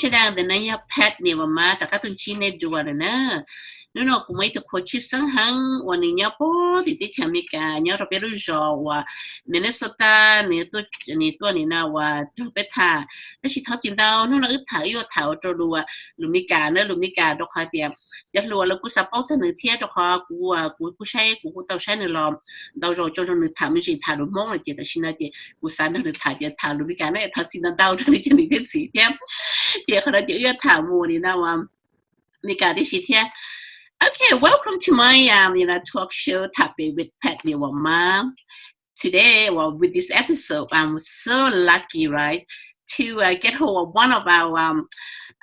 sẽ đang đến nay pet nhiều mà tất cả tuần chi này đùa rồi nè nếu nó cũng mấy tụ khối chi sáng hăng và những nhà bố thì tiếp theo mình cả nhà rồi bây giờ và Minnesota nhiều tuần nào và rồi bây thà nó chỉ tháo chim đau nó ít thải vô tháo rồi đùa lumika nữa lumika đọc hai tiệm chắc luôn là cũng sắp bao giờ nửa thiết đọc họ cũng sai cũng tao sai nửa lòng đau rồi cho nửa thả mình chỉ thả được mông là chỉ là xin là chỉ cũng sáng nửa thả lumika này thả xin đau cho nên chỉ mình biết gì thêm chỉ họ đã chỉ thả mùa thì nào mà mika đi gì thêm. Okay, welcome to my talk show topic with Pat NiamVammab. Today, well, with this episode, I'm so lucky, right, to get hold of one of our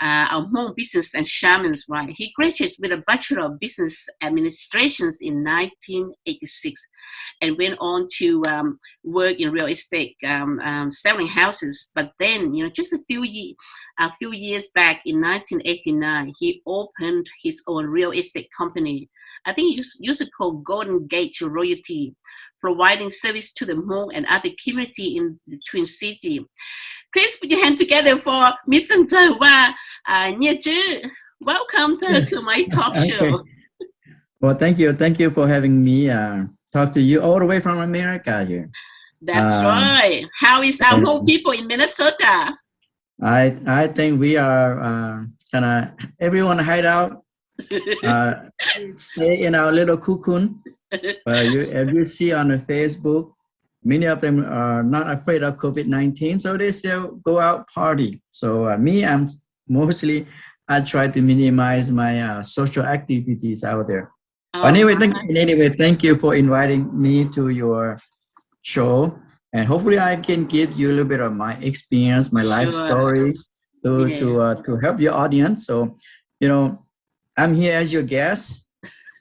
Hmong business and shamans, right? He graduated with a Bachelor of Business Administration in 1986 and went on to work in real estate, selling houses. But then, just a few years back in 1989, he opened his own real estate company. I think he used to call Golden Gate Royalty, providing service to the Hmong and other community in the Twin City. Please put your hand together for Mr. Ger Chiachue. Welcome to my talk show. Well, thank you for having me talk to you all the way from America here. That's right. How is our Hmong people in Minnesota? I think we are kind of everyone hide out, stay in our little cocoon. If you see on the Facebook, many of them are not afraid of COVID-19, so they still go out party. So I try to minimize my social activities out there. Oh, anyway, thank you for inviting me to your show, and hopefully I can give you a little bit of my experience, my life story to help your audience. So, I'm here as your guest.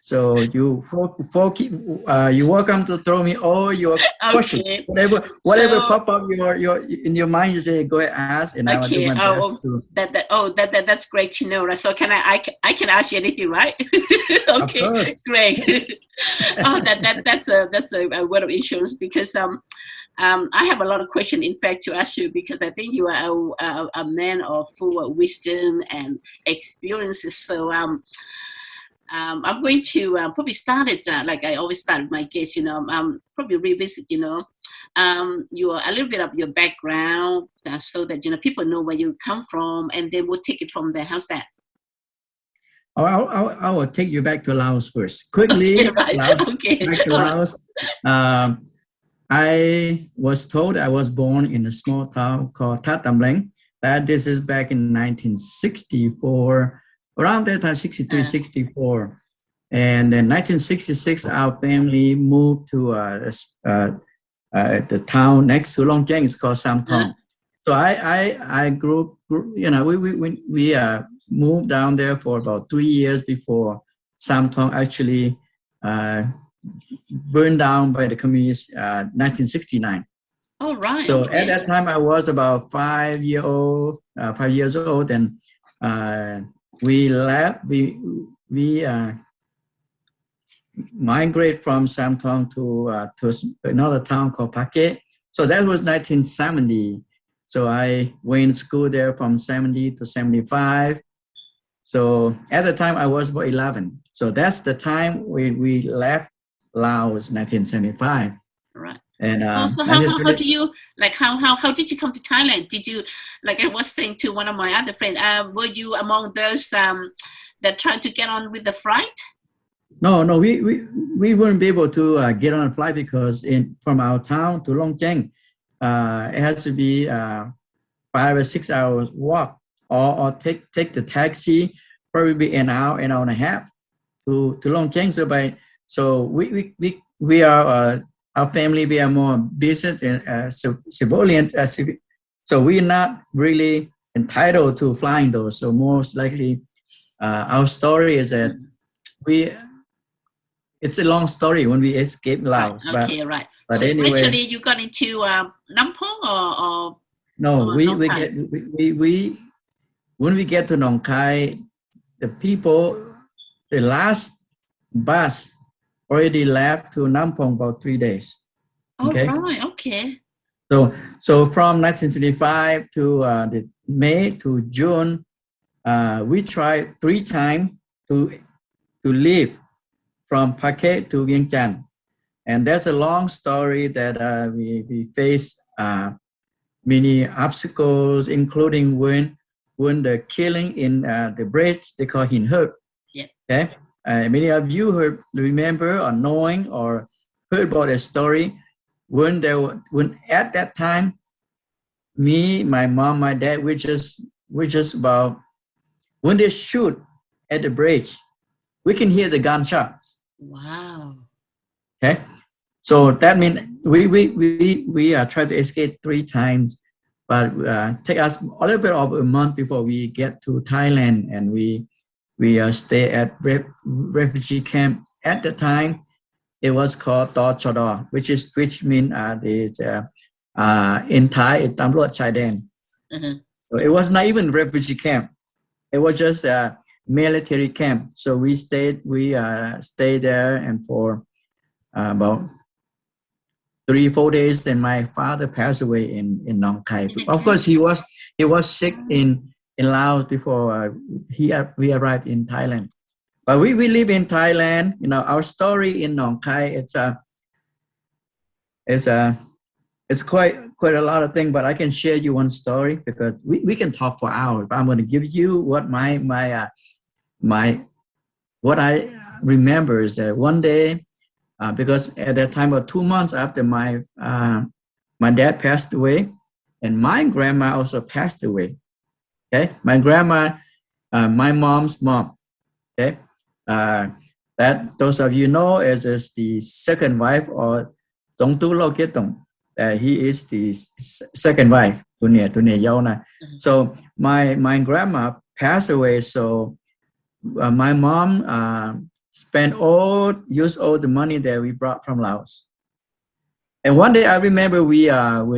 So you're welcome to throw me all your questions, whatever pop up in your mind. You say go ahead, ask, and I will do my best. That's great to know. Right? So can I can ask you anything, right? Okay, great. That's a word of insurance because I have a lot of questions, in fact, to ask you because I think you are a man of full wisdom and experiences. So I'm going to probably start it like I always start with my guests, probably revisit, your a little bit of your background so that, people know where you come from, and then we'll take it from there. How's that? I will take you back to Laos first. Quickly, okay, right. Back to Laos. I was told I was born in a small town called Tham Pem Nrog. This is back in 1964. Around that time, 63, 64. And in 1966, our family moved to the town next to Long Giang. It's called Sam Thong. So I grew, we moved down there for about 3 years before Sam Thong actually burned down by the communists 1969. Oh, right. So at that time, I was about 5 years old, and we left. We migrated from Sam Thong to another town called Pake. So that was 1970. So I went to school there from 70 to 75. So at the time I was about 11. So that's the time we left Laos, 1975. Right. And so how do you how did you come to Thailand? Did you, like I was saying to one of my other friends, were you among those that tried to get on with the flight? No, we wouldn't be able to get on a flight because from our town to Long Giang, it has to be 5 or 6 hours walk, or take the taxi, probably an hour and a half to Long Giang. So we are. Our family, we are more business and civilian. So we're not really entitled to flying those. So most likely, our story is that it's a long story when we escaped Laos. Okay, right. But so anyway, eventually you got into Nampong or no, when we get to Nong Khai, the last bus already left to Nampong about 3 days. Okay. Oh, right. Okay. So from 1975 to May to June, we tried 3 times to leave from Phuket to Vientiane. And that's a long story that we faced many obstacles, including when the killing in the bridge, they call Hin Hurt. Yeah. Okay. Many of you remember or knowing or heard about a story when at that time, me, my mom, my dad, we just about when they shoot at the bridge, we can hear the gunshots. Wow. Okay. So that means we tried to escape 3 times, but take us a little bit of a month before we get to Thailand, and we stay at refugee camp. At the time, it was called Tho Chodor, which means in Thai, it's Tamrot Chaidan. So it was not even refugee camp. It was just a military camp. So we stayed there, and for about 3-4 days, then my father passed away in Nong Khai. Of course, he was sick in Laos before we arrived in Thailand. But we live in Thailand. You know, our story in Nong Khai, it's quite a lot of things, but I can share you one story because we can talk for hours. But I'm going to give you what what I remember is that one day, because at that time, about 2 months after my dad passed away, and my grandma also passed away. Okay, my grandma, my mom's mom. Okay, that those of you know is the second wife, or Tong Tu Lo Ketong. He is the second wife. So my grandma passed away. So my mom used all the money that we brought from Laos. And one day I remember we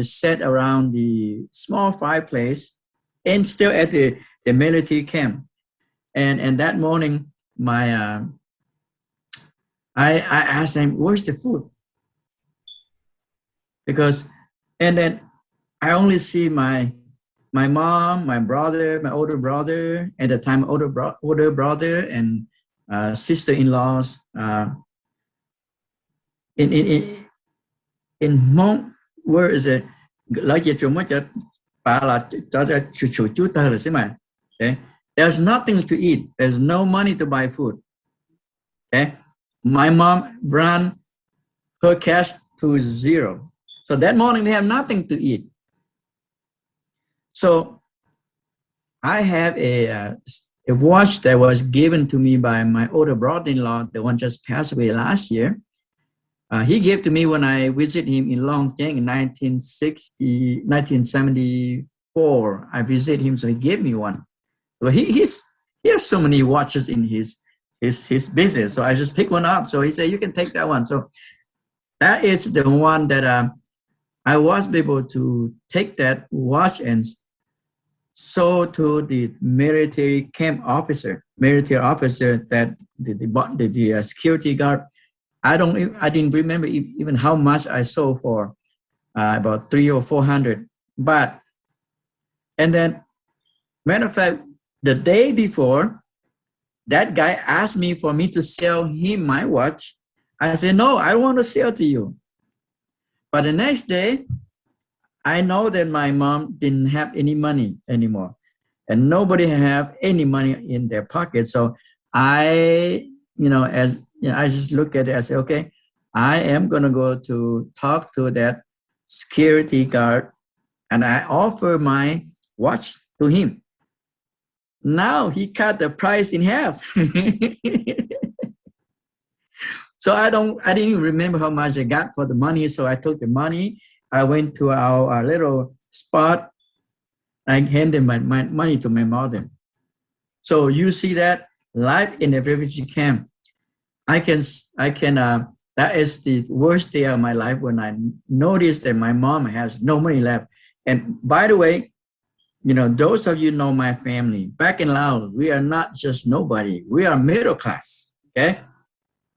sat around the small fireplace and still at the military camp. And that morning, I asked him, "Where's the food?" And then I only see my mom, my brother, my older brother, at the time older brother and sister-in-laws in Hmong. Where is it? Okay. There's nothing to eat. There's no money to buy food. Okay. My mom ran her cash to 0. So that morning they have nothing to eat. So I have a watch that was given to me by my older brother-in-law, the one just passed away last year. He gave to me when I visited him in Long Cheng in 1974. I visited him, so he gave me one. But he has so many watches in his business, so I just picked one up. So he said, "You can take that one." So that is the one that I was able to take that watch and show to the military camp officer, that the security guard. I didn't remember even how much I sold for, about 300 or 400. And then, matter of fact, the day before, that guy asked me for me to sell him my watch. I said, "No, I don't want to sell to you." But the next day, I know that my mom didn't have any money anymore, and nobody have any money in their pocket. So I just look at it. I say, "Okay, I am gonna go to talk to that security guard," and I offer my watch to him. Now he cut the price in half. So I didn't even remember how much I got for the money. So I took the money. I went to our little spot. I handed my money to my mother. So you see that life in a refugee camp. That is the worst day of my life when I noticed that my mom has no money left. And by the way, those of you know my family. Back in Laos, we are not just nobody. We are middle class. Okay.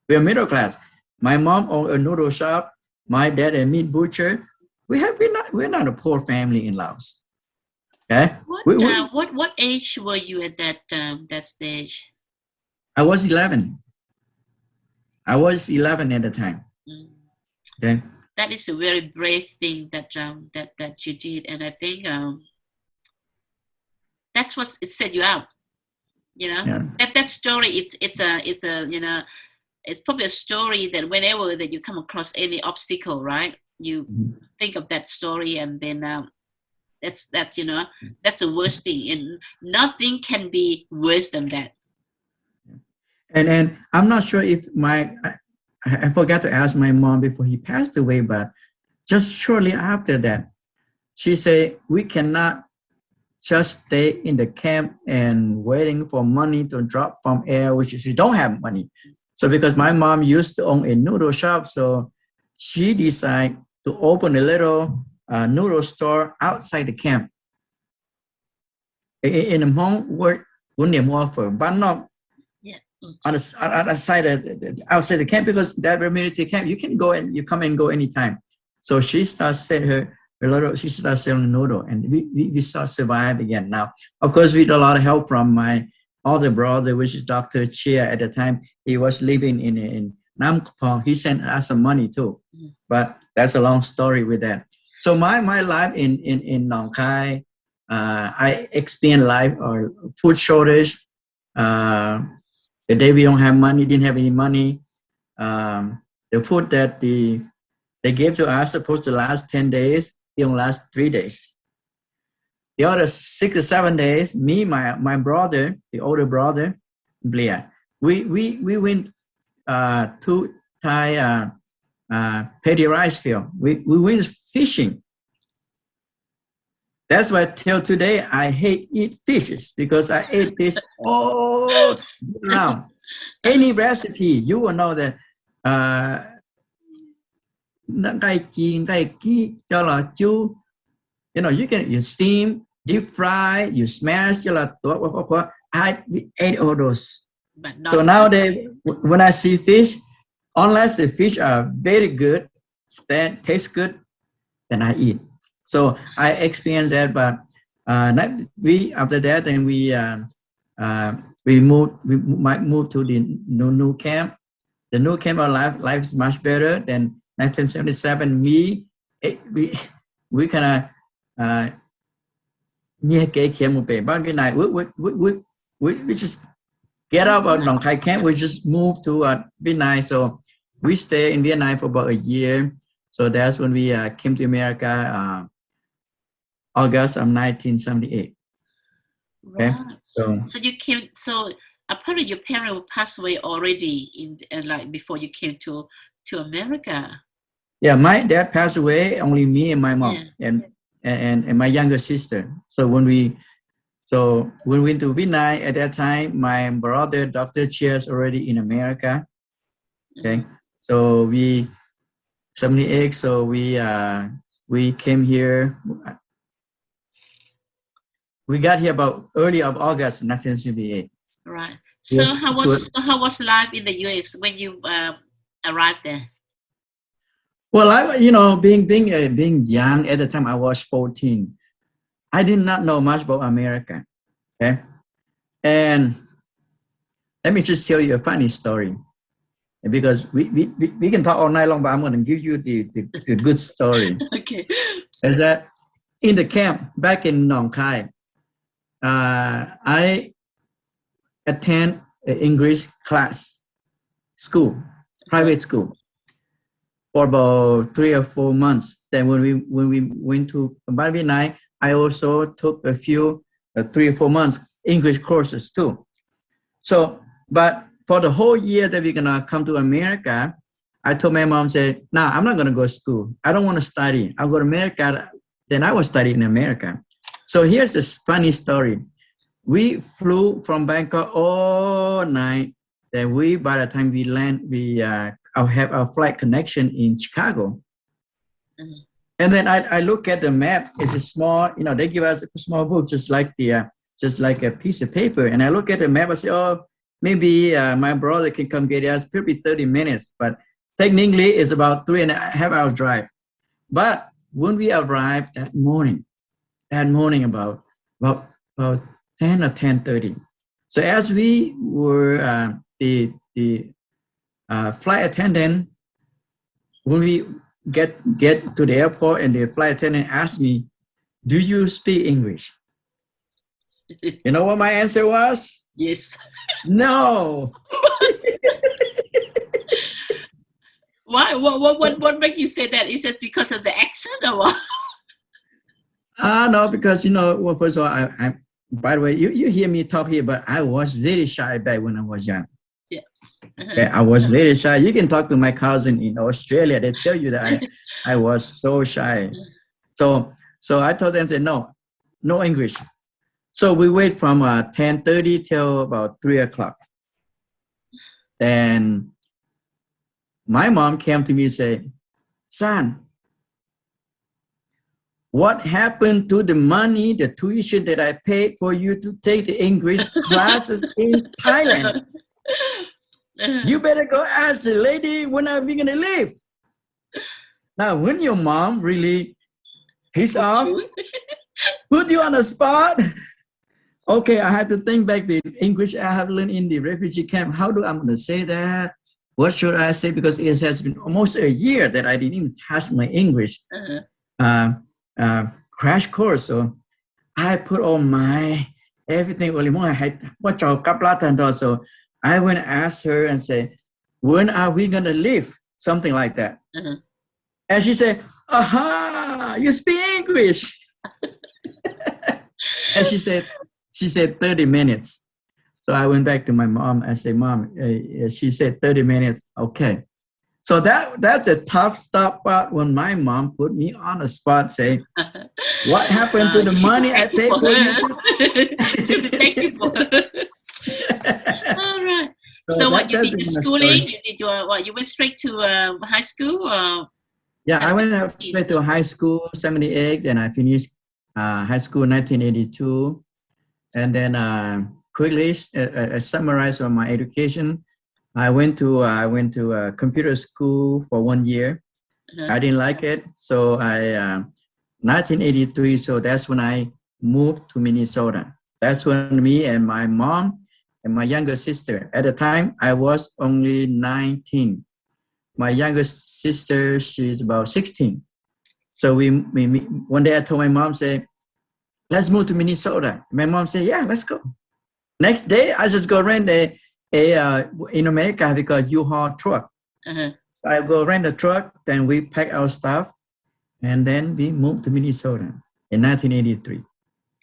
We are middle class. My mom owned a noodle shop. My dad a meat butcher. We're not a poor family in Laos. Okay. What age were you at that stage? I was 11. I was 11 at the time. Mm. Okay. That is a very brave thing that you did, and I think that's what it set you up. You know, Yeah. that story. It's a you know, it's probably a story that whenever that you come across any obstacle, right? You think of that story, and then that's the worst thing, and nothing can be worse than that. And I'm not sure if I forgot to ask my mom before he passed away, but just shortly after that, she said, we cannot just stay in the camp and waiting for money to drop from air, which is we don't have money. So because my mom used to own a noodle shop, so she decided to open a little noodle store outside the camp. In the Hmong word, but not on the side outside the camp, because that community camp you can go and you come and go anytime. So she starts selling she started selling noodle, and we start survive again. Now, of course, with a lot of help from my other brother, which is Dr. Chia at the time. He was living in Nam Kapong. He sent us some money too, but that's a long story with that. So my life in Nong Khai, I experienced life or food shortage. The day we don't have money, didn't have any money. The food that they gave to us supposed to last 10 days, it only lasts 3 days. The other 6 or 7 days, me, my brother, the older brother, Blair, we went to Thai paddy rice field. We went fishing. That's why till today I hate eat fishes, because I ate this all around. Any recipe, you will know that you steam, deep fry, you smash, I ate all those. So nowadays, when I see fish, unless the fish are very good, then taste good, then I eat. So I experienced that, but after that, then we might move to the new camp. The new camp, our life is much better than 1977. We kind of near but we just get out of Nong Khai camp. We just moved to Vietnam. So we stayed in Vietnam for about a year. So that's when we came to America. August of 1978. Okay, right. So you came. So apparently your parents passed away already like before you came to America. Yeah, my dad passed away. Only me and my mom and my younger sister. So when we went to Vietnam at that time, my brother Dr. Chia is already in America. Okay, so 78. So we came here. We got here about early of August 1978. Right. So how was life in the U.S. when you arrived there? Well, being young at the time, I was 14. I did not know much about America. Okay, and let me just tell you a funny story, because we can talk all night long, but I'm going to give you the good story. Okay. Is that in the camp back in Nong Khai, I attend an English class school, private school, for about 3 or 4 months. Then when we went to Vietnam, I also took a few 3 or 4 months English courses too. So, but for the whole year that we're gonna come to America, I told my mom, said, "No, I'm not gonna go to school. I don't want to study. I'll go to America. Then I will study in America." So here's this funny story. We flew from Bangkok all night. Then by the time we land, I'll have our flight connection in Chicago. And then I look at the map. It's a small, they give us a small book, just like a piece of paper. And I look at the map. I say, oh, maybe my brother can come get us. Probably 30 minutes, but technically it's about 3.5 hours drive. But when we arrived that morning about about 10 or 10:30. So as we were the flight attendant, when we get to the airport, and the flight attendant asked me, "Do you speak English?" You know what my answer was? Yes. No. Why? What make you say that? Is it because of the accent or what? No, because well, first of all, I by the way, you hear me talk here, but I was very shy back when I was young. Yeah. Okay, I was very shy. You can talk to my cousin in Australia. They tell you that I was so shy. So I told them, no English. So we wait from 10:30 till about 3 o'clock. And my mom came to me and said, "Son, what happened to the money, the tuition that I paid for you to take the English classes in Thailand? You better go ask the lady, when are we going to leave?" Now, when your mom really pissed off, put you on the spot, okay, I have to think back the English I have learned in the refugee camp. How do I going to say that? What should I say? Because it has been almost a year that I didn't even touch my English crash course. So I put on my everything. So I went and asked her and say, "When are we going to leave?" Something like that. And she said, "Aha, you speak English." And she said 30 minutes. So I went back to my mom and said, "Mom, she said 30 minutes. Okay." So that's a tough stop part when my mom put me on the spot saying, "What happened to the money I paid for you?" Thank you for her. All right. So what you did your schooling? You went straight to high school? Yeah, I went straight to high school, 78, and I finished high school in 1982. And then quickly summarize on my education. I went to computer school for 1 year. I didn't like it, so 1983. So that's when I moved to Minnesota. That's when me and my mom and my younger sister. At the time, I was only 19. My youngest sister, she's about 16. So we one day I told my mom, say, "Let's move to Minnesota." My mom said, "Yeah, let's go." Next day, I just go rent in America, we call U-Haul truck. So I go rent a truck, then we pack our stuff, and then we moved to Minnesota in 1983.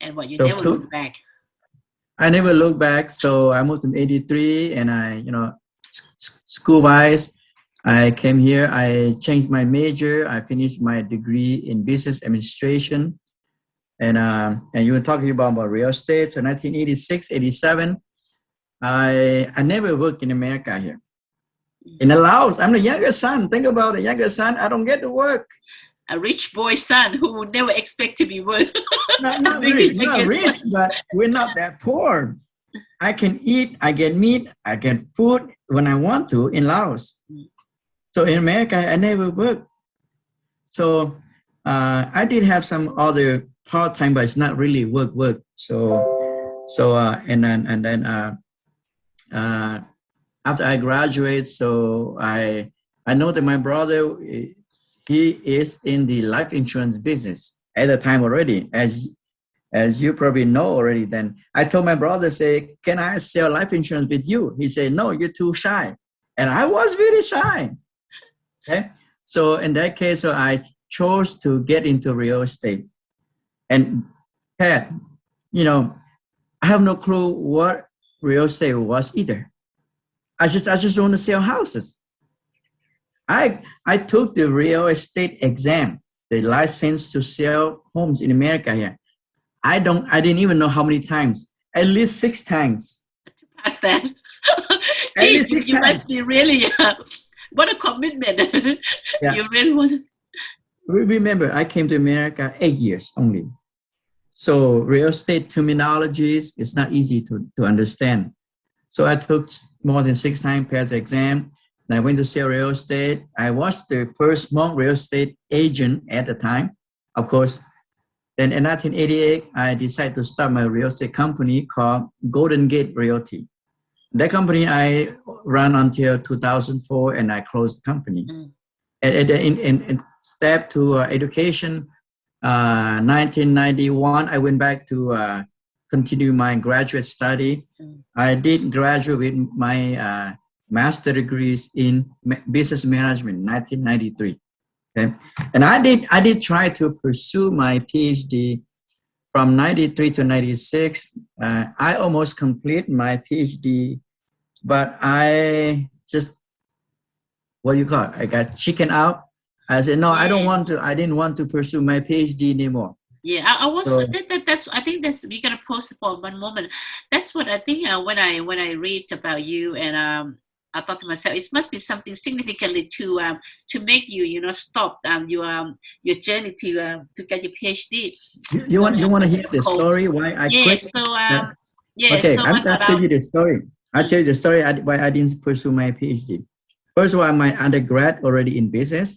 And what, you never looked back? I never looked back. So I moved in 83, and school-wise, I came here, I changed my major, I finished my degree in business administration. And you were talking about real estate. So 1986, 87, I never worked in America here. In Laos, I'm the younger son. Think about the younger son. I don't get to work. A rich boy's son who would never expect to be work. Not rich, but we're not that poor. I can eat, I get meat, I get food when I want to in Laos. So in America, I never worked. So I did have some other part-time, but it's not really work. So and then after I graduate, so I know that my brother, he is in the life insurance business at the time already, as you probably know already. Then I told my brother, say, "Can I sell life insurance with you?" He said, "No, you're too shy." And I was very shy. Okay. So in that case, so I chose to get into real estate. And Pat, I have no clue what real estate was either. I just want to sell houses. I took the real estate exam, the license to sell homes in America here. I didn't even know how many times. At least 6 times. To pass that. Geez, you must be really, what a commitment. Yeah. You really want to... Remember, I came to America 8 years only. So real estate terminologies is not easy to understand. So I took more than 6 times, passed the exam, and I went to sell real estate. I was the first Hmong real estate agent at the time. Of course, Then in 1988, I decided to start my real estate company called Golden Gate Realty. That company I ran until 2004, and I closed the company. And in step to education, 1991, I went back to continue my graduate study. I did graduate with my master degrees in business management, 1993. Okay, and I did try to pursue my PhD from 93 to 96. I almost complete my PhD, but I just, what do you call it? I got chicken out. I said, no, I didn't want to pursue my PhD anymore. Yeah, I was. So- That's. I think that's. We're gonna pause for one moment. That's what I think. When I read about you, and I thought to myself, it must be something significantly to make you stop your journey to get your PhD. You want to hear the story why I quit? Okay, So I'll tell you the story. I'll tell you the story why I didn't pursue my PhD. First of all, my undergrad already in business,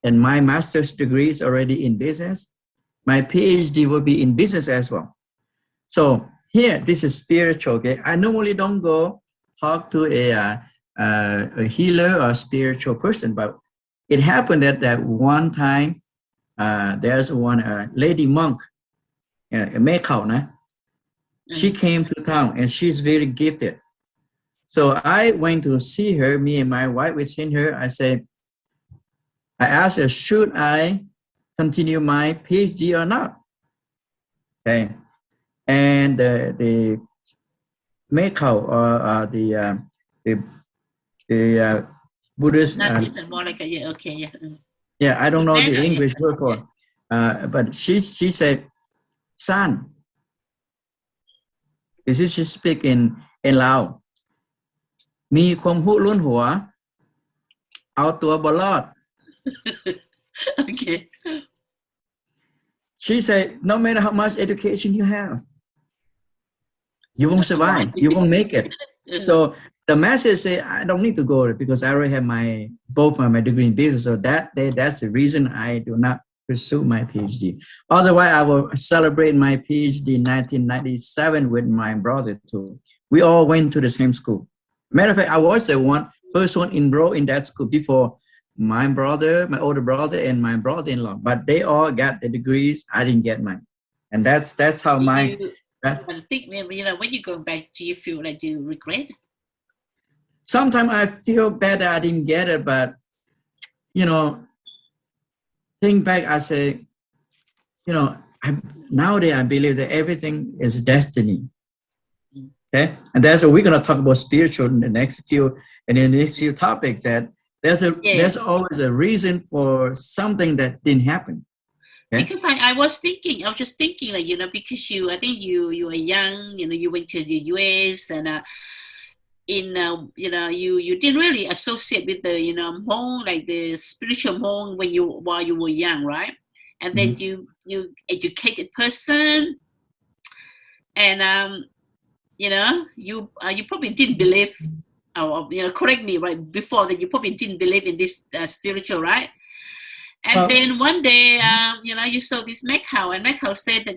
and my master's degree is already in business. My PhD will be in business as well. So here, this is spiritual. Okay, I normally don't go talk to a healer or spiritual person, but it happened that one time there's one lady monk, a Mekao, she came to town and she's very gifted. So I went to see her, me and my wife, we seen her. I asked her, should I continue my PhD or not? Okay. And the Mekao or the Buddhist. More like okay. Yeah, I don't know the English word for it. But she said, son, this is she speak in Lao. มีความรู้ล้นหัว เอาตัวบ่รอด Okay. She said, no matter how much education you have, you won't survive. You won't make it. So the message say, I don't need to go because I already have both my degree in business. So that's the reason I do not pursue my PhD. Otherwise, I will celebrate my PhD in 1997 with my brother too. We all went to the same school. Matter of fact, I was the first one enrolled in that school before my brother, my older brother, and my brother-in-law. But they all got the degrees. I didn't get mine, and that's how my. I think when you go back, do you feel like you regret? Sometimes I feel bad that I didn't get it, but think back, I say, nowadays I believe that everything is destiny. Okay, and that's what we're gonna talk about spiritual in the next few topics. That there's always a reason for something that didn't happen. Okay? Because I was just thinking like because I think you were young, you went to the US and you didn't really associate with the Hmong, like the spiritual Hmong while you were young, right? And then you educated person, and you probably didn't believe, or correct me, right, before that you probably didn't believe in this spiritual, right? And then one day you saw this Mekao, and Mekao said that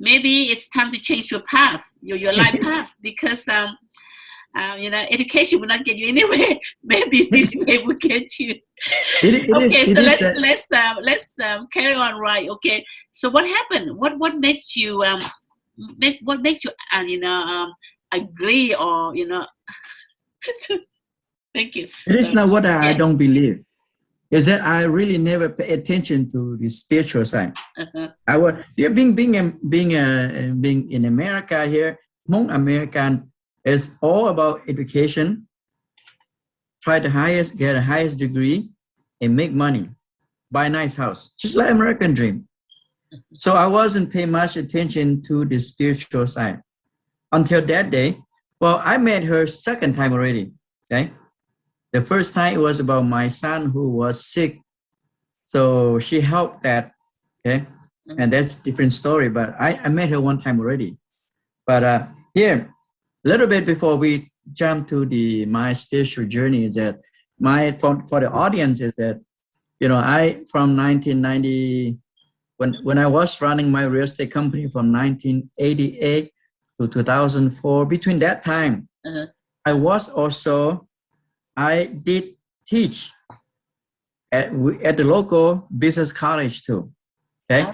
maybe it's time to change your path, your life path, because education will not get you anywhere. Maybe this way will get you. Let's carry on, right? Okay. So what happened? What makes you agree, or Thank you. It is not what I don't believe. Is that I really never pay attention to the spiritual side. I was being in America here. Hmong American is all about education. Try the highest, get the highest degree, and make money, buy a nice house, just like American dream. So I wasn't paying much attention to the spiritual side until that day. Well, I met her second time already. Okay. The first time it was about my son who was sick. So she helped that, okay? And that's a different story, but I met her one time already. But here, a little bit before we jump to my spiritual journey, is that for the audience is that, I from 1990, when I was running my real estate company from 1988 to 2004, between that time, I did teach at the local business college too. Okay,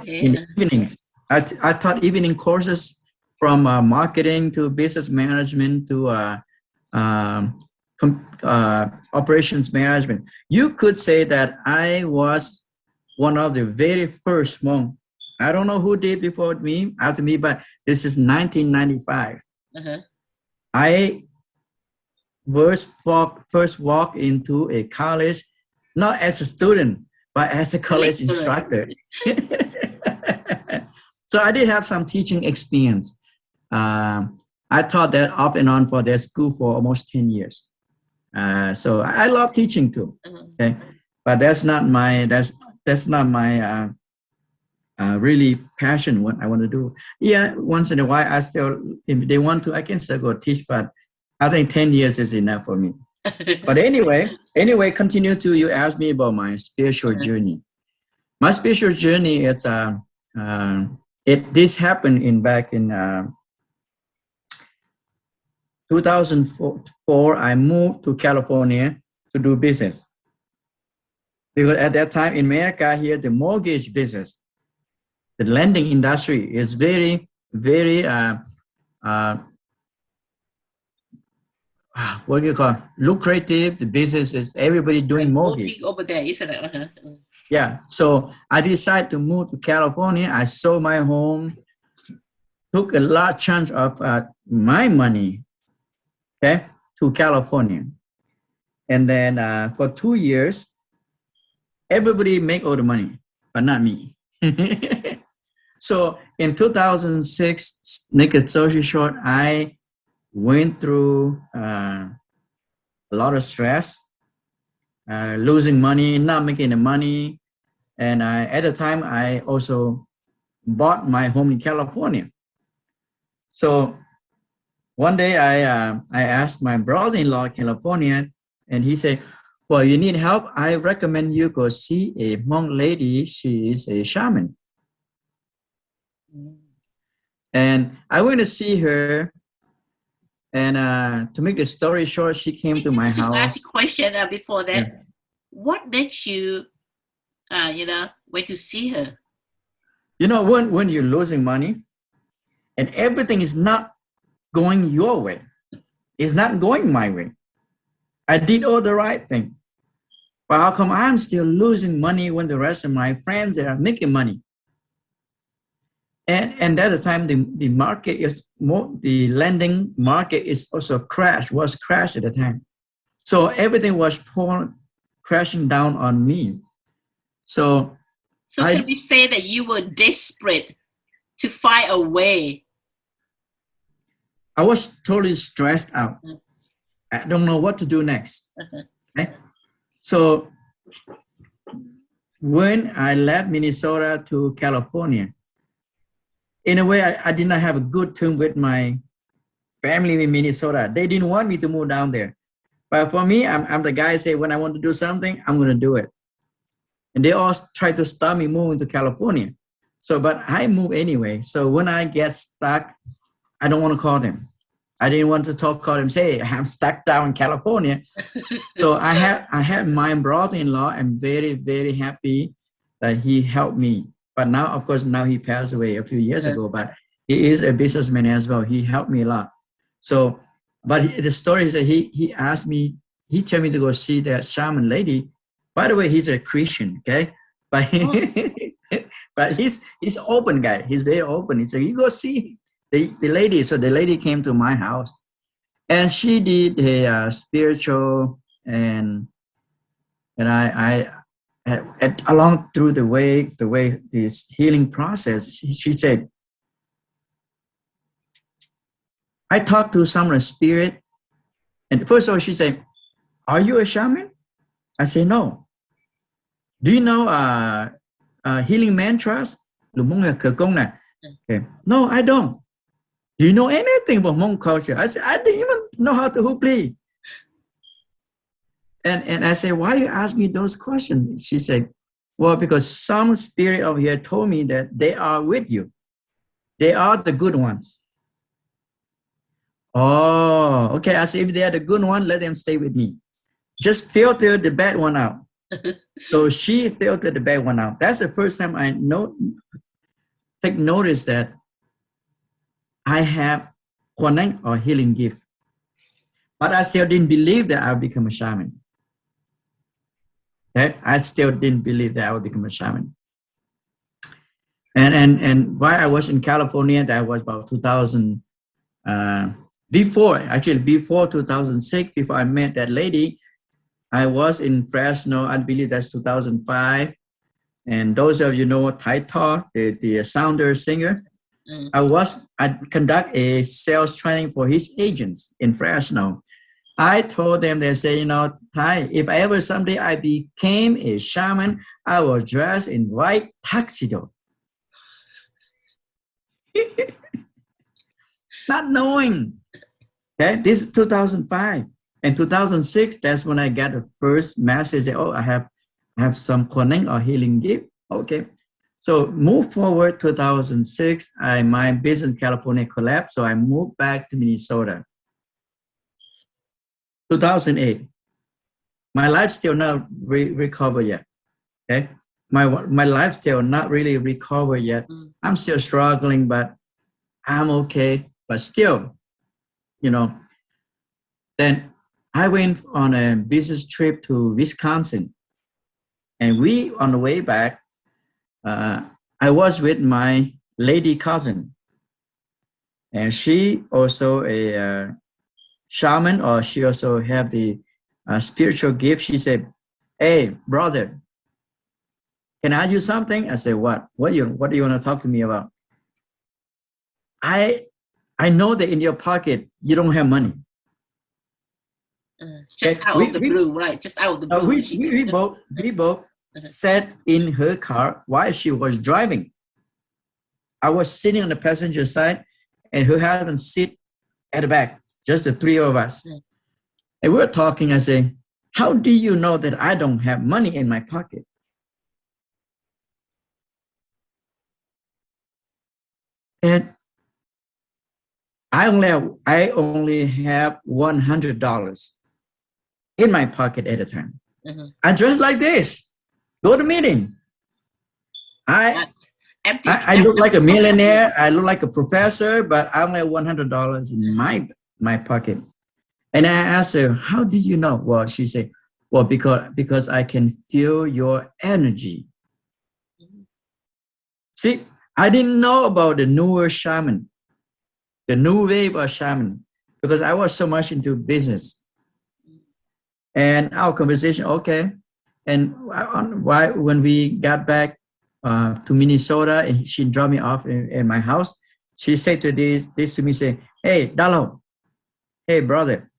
in evenings, I taught evening courses from marketing to business management to operations management. You could say that I was one of the very first Hmong. I don't know who did after me, but this is 1995. I first walked into a college, not as a student, but as a college instructor. So I did have some teaching experience. I taught that off and on for that school for almost 10 years. So I love teaching too. Okay, but that's not my really passion. What I want to do. Yeah, once in a while if they want to, I can still go teach. But I think 10 years is enough for me. But anyway, you asked me about my spiritual journey. My spiritual journey is this happened back in 2004. I moved to California to do business because at that time in America here, the mortgage business, the lending industry is very, very what do you call it? Lucrative. The business is everybody doing mortgage over there, isn't it? Yeah. So I decided to move to California. I sold my home, took a large chunk of my money, okay, to California, and then for 2 years, everybody make all the money, but not me. So in 2006, make a story short, I went through a lot of stress, losing money, not making the money. And at the time, I also bought my home in California. So one day I asked my brother-in-law in California, and he said, well, you need help? I recommend you go see a Hmong lady. She is a shaman. And I went to see her. And to make the story short, she came to my house. Just ask a question before that. Yeah. What makes you, went to see her? When you're losing money and everything is not going your way, it's not going my way. I did all the right thing. But how come I'm still losing money when the rest of my friends are making money? And at the time, the market is the lending market is also was crashed at the time. So everything was crashing down on me. So can we say that you were desperate to find a way? I was totally stressed out. I don't know what to do next. Okay? So when I left Minnesota to California, in a way, I did not have a good term with my family in Minnesota. They didn't want me to move down there. But for me, I'm the guy who say, when I want to do something, I'm going to do it. And they all try to stop me moving to California. But I move anyway. So when I get stuck, I don't want to call them. I didn't want to call them, say, I'm stuck down in California. So I had my brother-in-law. I'm very, very happy that he helped me. But now, of course, he passed away a few years ago, but he is a businessman as well. He helped me a lot. So, but the story is that he asked me, he told me to go see that shaman lady. By the way, he's a Christian, okay? But but he's open guy. He's very open. He said, you go see the lady. So the lady came to my house and she did a spiritual and I along through the way this healing process, she said, I talked to some of the spirit, and first of all, she said, are you a shaman? I say, no. Do you know healing mantras? Okay. No, I don't. Do you know anything about Hmong culture? I said, I didn't even know how to hoopli. And I said, why you ask me those questions? She said, Well, because some spirit over here told me that they are with you. They are the good ones. Oh, okay. I say if they are the good one, let them stay with me. Just filter the bad one out. So she filtered the bad one out. That's the first time I take notice that I have connect or healing gift. But I still didn't believe that I would become a shaman. Okay? I still didn't believe that I would become a shaman. And while I was in California, that was about 2000, before 2006, before I met that lady, I was in Fresno. I believe that's 2005. And those of you know Tai Talk, the sounder singer, I conduct a sales training for his agents in Fresno. I told them, they say, you know, Tai, if ever someday I became a shaman, I will dress in white tuxedo. Not knowing. Okay, this is 2005. And 2006, that's when I got the first message. Oh, I have some connect or healing gift. Okay. So move forward 2006, my business in California collapsed. So I moved back to Minnesota. 2008, my life still not recovered yet. Okay. My life still not really recovered yet. I'm still struggling, but I'm okay. But still, you know, then I went on a business trip to Wisconsin. And on the way back, I was with my lady cousin. And she also a shaman, or she also have the spiritual gift. She said, hey, brother, can I ask you something? I said, what? What do you want to talk to me about? I know that in your pocket, you don't have money. Just okay. Out of the blue, right? Just out of the blue. We both sat in her car while she was driving. I was sitting on the passenger side, and her husband sit at the back, just the three of us. And we were talking. I say, how do you know that I don't have money in my pocket? And I only have $100 in my pocket at a time. I dress like this, go to meeting. I look like a millionaire. I look like a professor, but I only have $100 in my pocket. And I asked her, how did you know? Well, she said, well, because I can feel your energy. See, I didn't know about the newer shaman, the new wave of shaman, because I was so much into business. And our conversation, okay. And when we got back to Minnesota, and she dropped me off in my house, she said this to me, say, hey, Dalo, hey, brother,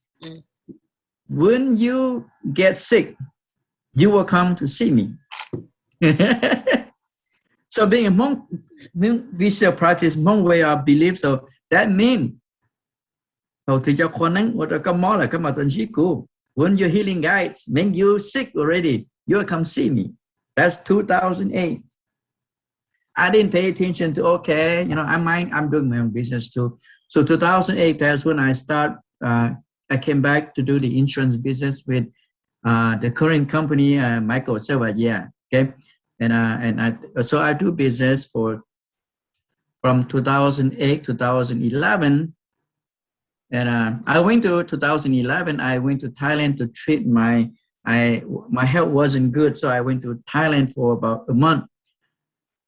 when you get sick, you will come to see me. So being a monk, we still practice Hmong way of belief. So that means, when your healing guides make you sick already, you'll come see me. That's 2008. I didn't pay attention to, okay, you know, I'm doing my own business too. So 2008, that's when I I came back to do the insurance business with the current company, Michael Silva, okay? So I do business from 2008 to 2011. And I went to 2011, I went to Thailand to treat my health wasn't good. So I went to Thailand for about a month.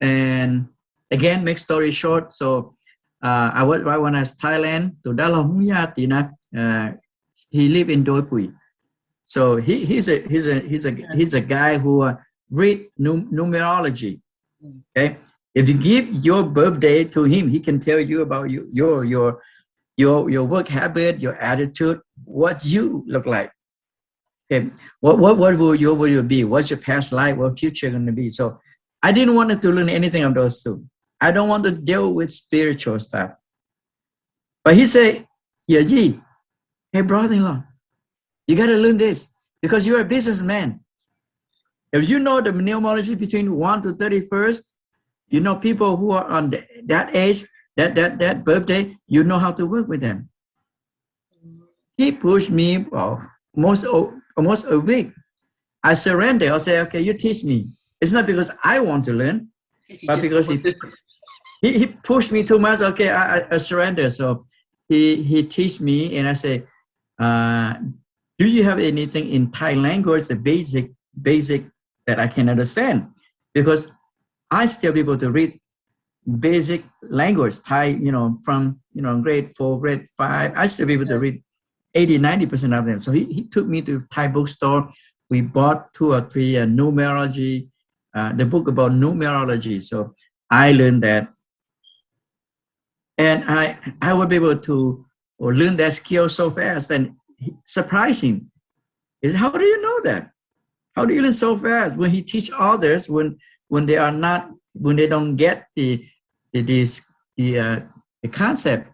And again, make story short. So I was when I was Thailand to Dalong he lived in Doi Pui. So he's a guy who read numerology. Okay, if you give your birthday to him, he can tell you about your work habit, your attitude, what you look like. Okay, what will you be? What's your past life? What future going to be? So I didn't want to learn anything of those two. I don't want to deal with spiritual stuff. But he said, Yaji, hey brother-in-law, you got to learn this because you're a businessman. If you know the numerology between 1 to 31st, you know people who are on that age, that birthday, you know how to work with them. He pushed me almost a week. I surrendered. I said, okay, you teach me. It's not because I want to learn, but because he pushed me too much. Okay, I surrender. So he teach me, and I say, do you have anything in Thai language, the basic that I can understand? Because I still be able to read basic language, Thai, from, grade 4, grade 5, I still be able to read 80-90% of them. So he took me to Thai bookstore. We bought 2 or 3 numerology, the book about numerology. So I learned that. And I was able to learn that skill so fast, and surprising is, how do you know that? How do you learn so fast? When he teach others, when they don't get the concept.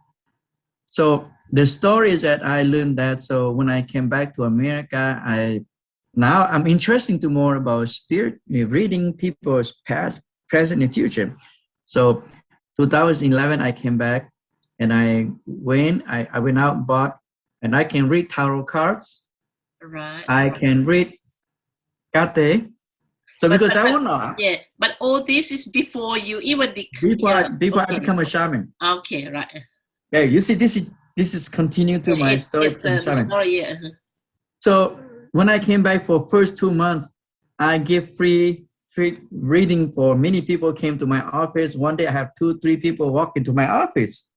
So the story is that I learned that. So when I came back to America, I'm interested to more about spirit, reading people's past, present, and future. So 2011, I came back, and I went out, bought, and I can read tarot cards. Right. I can read kate. So because I want to. Yeah, but all this is before you even before I become a shaman. Okay, right. Yeah, you see, this is continue to my story. The story, yeah. So when I came back for first 2 months, I give free reading for many people came to my office. One day I have 2-3 people walk into my office.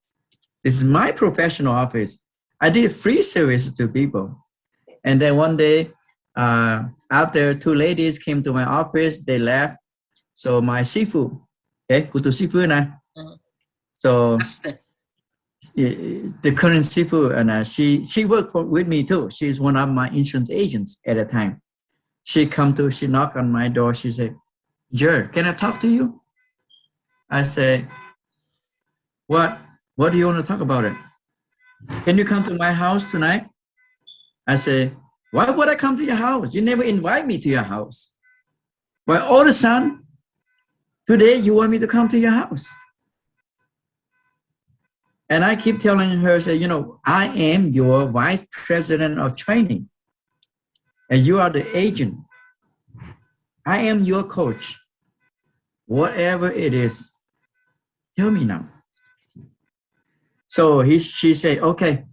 This is my professional office. I did free service to people. And then one day, after 2 ladies came to my office, they left. So my sifu, okay, kutu sifu na. So the current sifu, and she worked with me too. She's one of my insurance agents at the time. She knocked on my door. She said, "Ger, can I talk to you?" I said, "What? What do you want to talk about it? Can you come to my house tonight?" I said, "Why would I come to your house? You never invite me to your house. Why all of a sudden, today you want me to come to your house?" And I keep telling her, say, I am your vice president of training, and you are the agent. I am your coach. Whatever it is, tell me now. So she said, "Okay,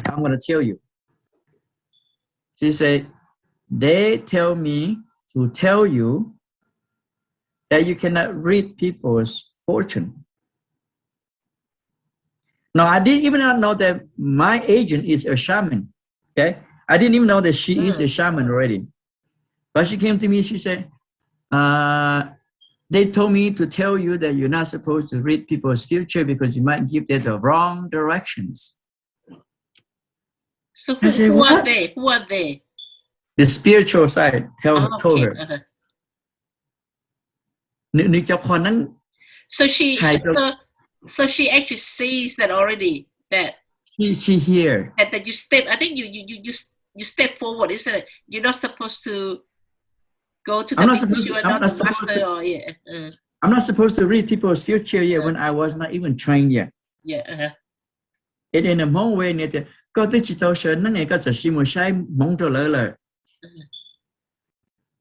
I'm going to tell you." She said, "They tell me to tell you that you cannot read people's fortune." Now, I didn't even know that my agent is a shaman. Okay, I didn't even know that she is a shaman already. But she came to me. She said, "They told me to tell you that you're not supposed to read people's future because you might give them the wrong directions." So who are they? Who are they? The spiritual side told her. So she actually sees that already. That she hear. That you step. I think you step forward. Isn't it? You're not supposed to go to the. I'm not supposed to read people's future yet when I was not even trained yet. Yeah. It in a Hmong way,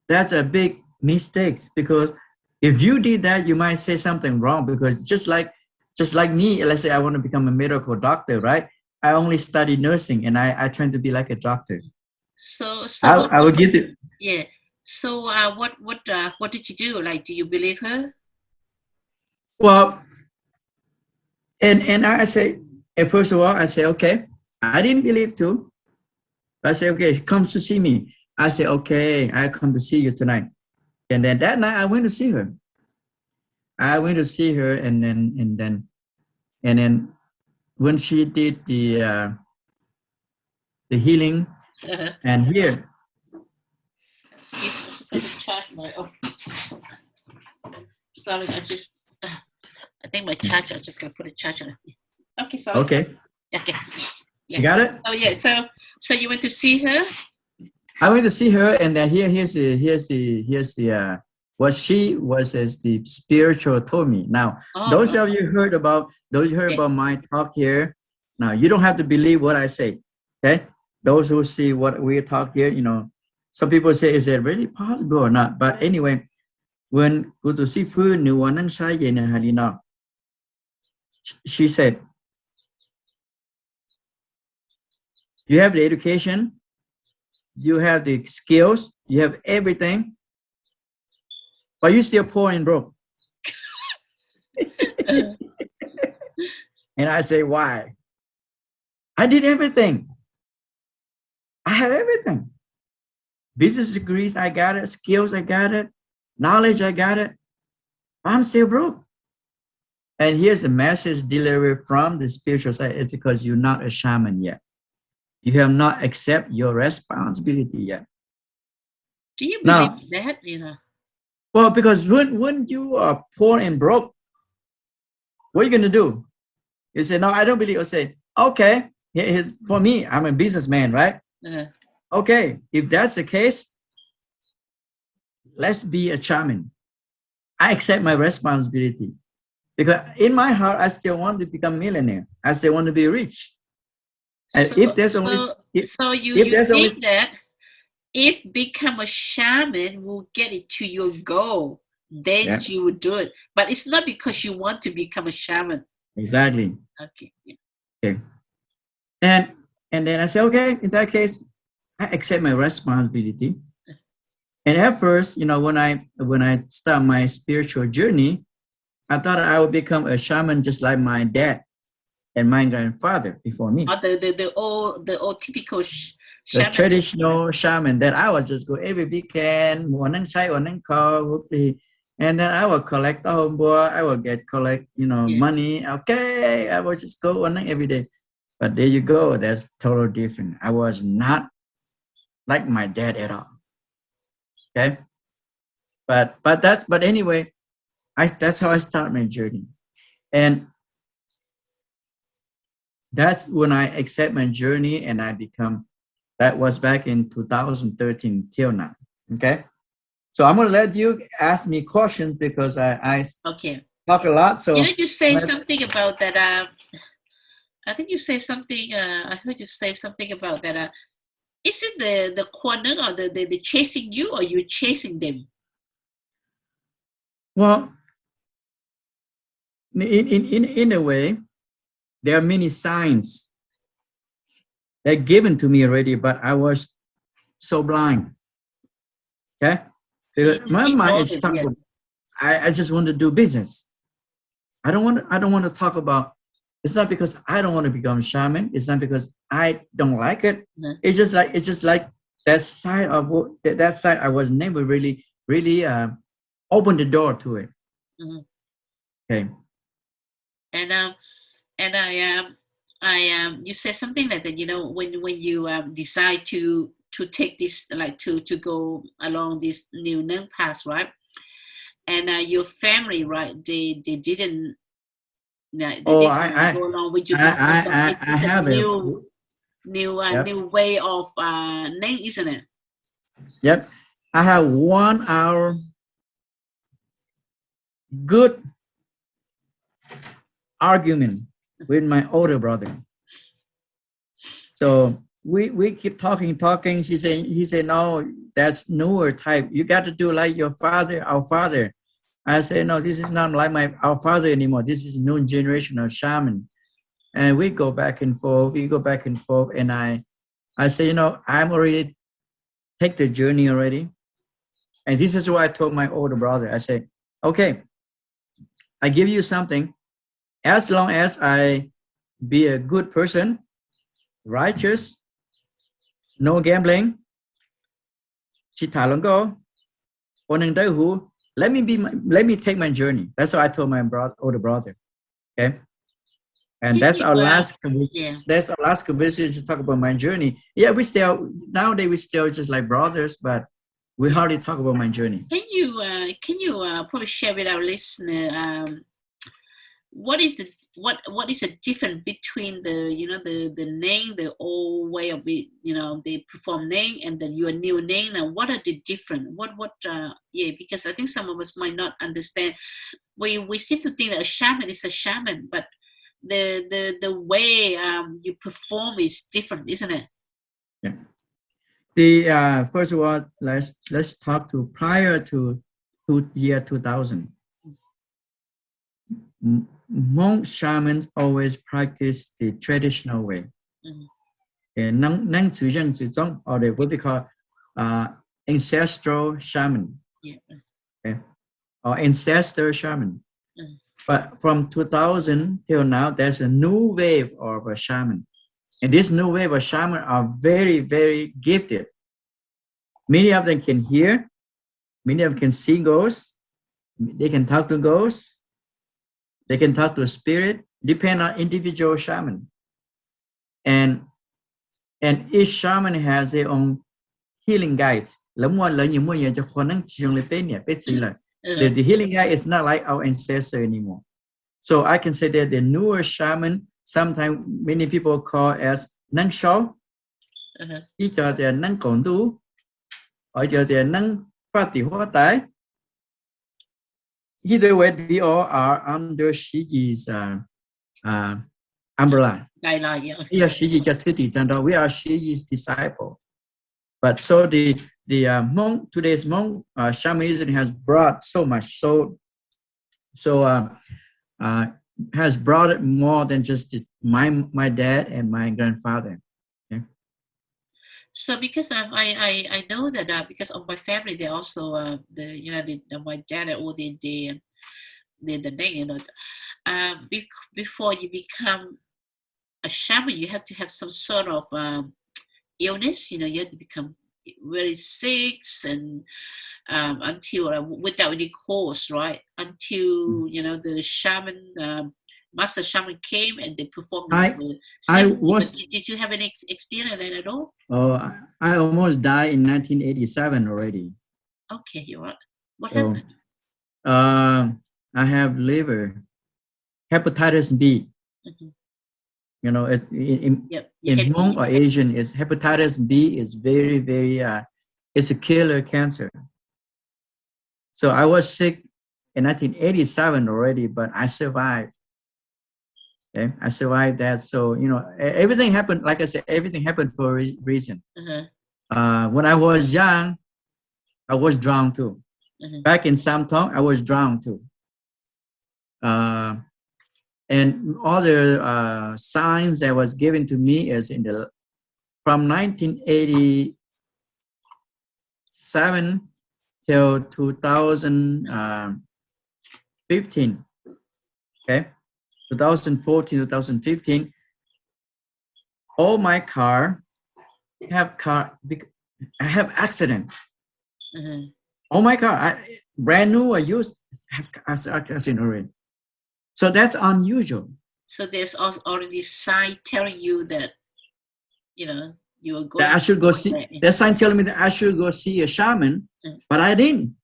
that's a big mistake, because if you did that, you might say something wrong. Because just like me, let's say I want to become a medical doctor, right? I only study nursing, and I try to be like a doctor. So I will get it. Yeah. So what did you do? Like, do you believe her? Well, and I say, first of all, I say, okay, I didn't believe too. I say, okay, come to see me. I say, okay, I come to see you tonight. And then that night I went to see her. And then when she did the healing, and here. Excuse me, just let me charge my. Oh, sorry, I think my charger. I'm just gonna put a charger. Okay, sorry. Okay. Okay. Yeah. You got it? Oh yeah. So you went to see her. I went to see her, and then here's the what she was as the spiritual told me. Now, those of you heard about my talk here. Now, you don't have to believe what I say. Okay, those who see what we talk here, some people say, is it really possible or not? But anyway, when go to see food, new one and say, she said, you have the education, you have the skills, you have everything, but you're still poor and broke. And I say, why? I did everything. I have everything. Business degrees, I got it. Skills, I got it. Knowledge, I got it. I'm still broke. And here's a message delivered from the spiritual side. It's because you're not a shaman yet. You have not accepted your responsibility yet. Do you believe that? Well, because when you are poor and broke, what are you going to do? You say, no, I don't believe. I say, okay, for me, I'm a businessman, right? Okay, if that's the case, let's be a shaman. I accept my responsibility. Because in my heart, I still want to become a millionaire. I still want to be rich. And so, if there's think that if become a shaman will get it to your goal, then you will do it. But it's not because you want to become a shaman. Exactly. Okay. Yeah. Okay. And then I say, okay, in that case, I accept my responsibility. And at first, when I start my spiritual journey, I thought I would become a shaman just like my dad and my grandfather before me. The old typical shaman. The traditional shaman that I would just go every weekend, and then I will collect the homeboy. I will collect money. Okay, I will just go every day. But there you go. That's totally different. I was not like my dad at all. Okay, but anyway, that's how I start my journey, and that's when I accept my journey and I become. That was back in 2013 till now. Okay, so I'm gonna let you ask me questions because I talk a lot. So you say something about that. I think you say something. I heard you say something about that. Is it the corner or the chasing you, or you chasing them? Well, in a way, there are many signs that are given to me already, but I was so blind. Okay, my mind is stuck. I just want to do business. I don't want to talk about. It's not because I don't want to become a shaman. It's not because I don't like it. No. It's just like that side of that side. I was never really open the door to it. Mm-hmm. Okay. And I you said something like that. When you decide to take this, like to go along this new name path, right? And your family, right? They didn't. I go along with you. I have a new way of name, isn't it? Yep, I have 1 hour good argument with my older brother. So we keep talking. He said, no, that's newer type. You got to do like your father, our father. I say, no, this is not like our father anymore. This is new generation of shaman. And we go back and forth. And I say, I'm already take the journey already. And this is what I told my older brother. I say, okay, I give you something. As long as I be a good person, righteous, no gambling, let me take my journey. That's what I told my older brother. Okay, and that's our last. That's our last conversation to talk about my journey. Yeah, nowadays we still just like brothers, but we hardly talk about my journey. Can you probably share with our listener what is the difference between the the name, the old way of it, they perform name, and then your new name, and what are the different, because I think some of us might not understand. We seem to think that a shaman is a shaman, but the way you perform is different, isn't it? Yeah. The first of all, let's talk to prior to year 2000. Hmong shamans always practice the traditional way. Or they what we call ancestral shaman. Yeah. Okay? Or ancestor shaman. But from 2000 till now, there's a new wave of a shaman. And this new wave of shaman are very, very gifted. Many of them can hear. Many of them can see ghosts. They can talk to ghosts. They can talk to a spirit. Depend on individual shaman. And each shaman has their own healing guides. The healing guide is not like our ancestor anymore. So I can say that the newer shaman, sometimes many people call as nang shao, each of them nang kong du, or each of them nang fati hoa tai. Either way, we all are under Shiji's umbrella. We are Shiji's disciple. But so the Hmong, today's Hmong shamanism has brought so much, has brought it more than just my dad and my grandfather. Okay? So because I know that because of my family, they also my dad all the name, before you become a shaman, you have to have some sort of illness. You have to become very sick and until without any cause, right? Until the shaman, master shaman came and they performed. Did you have any experience that at all? Oh, I almost died in 1987 already. Okay, you're right. What happened? I have liver hepatitis B. In Hmong or Asian, is hepatitis B is very, very it's a killer cancer. So I was sick in 1987 already, but I survived. Okay, I survived that. So everything happened. Like I said, everything happened for a reason. When I was young, I was drowned too. Back in Samtong, I was drowned too. And all the signs that was given to me is from 1987 till 2015. Okay, 2014, 2015. All my car I have accident. All my car, brand new, I used have accident already. So that's unusual. So there's also already sign telling you that, you are going. That I should go see. That sign telling me that I should go see a shaman, but I didn't.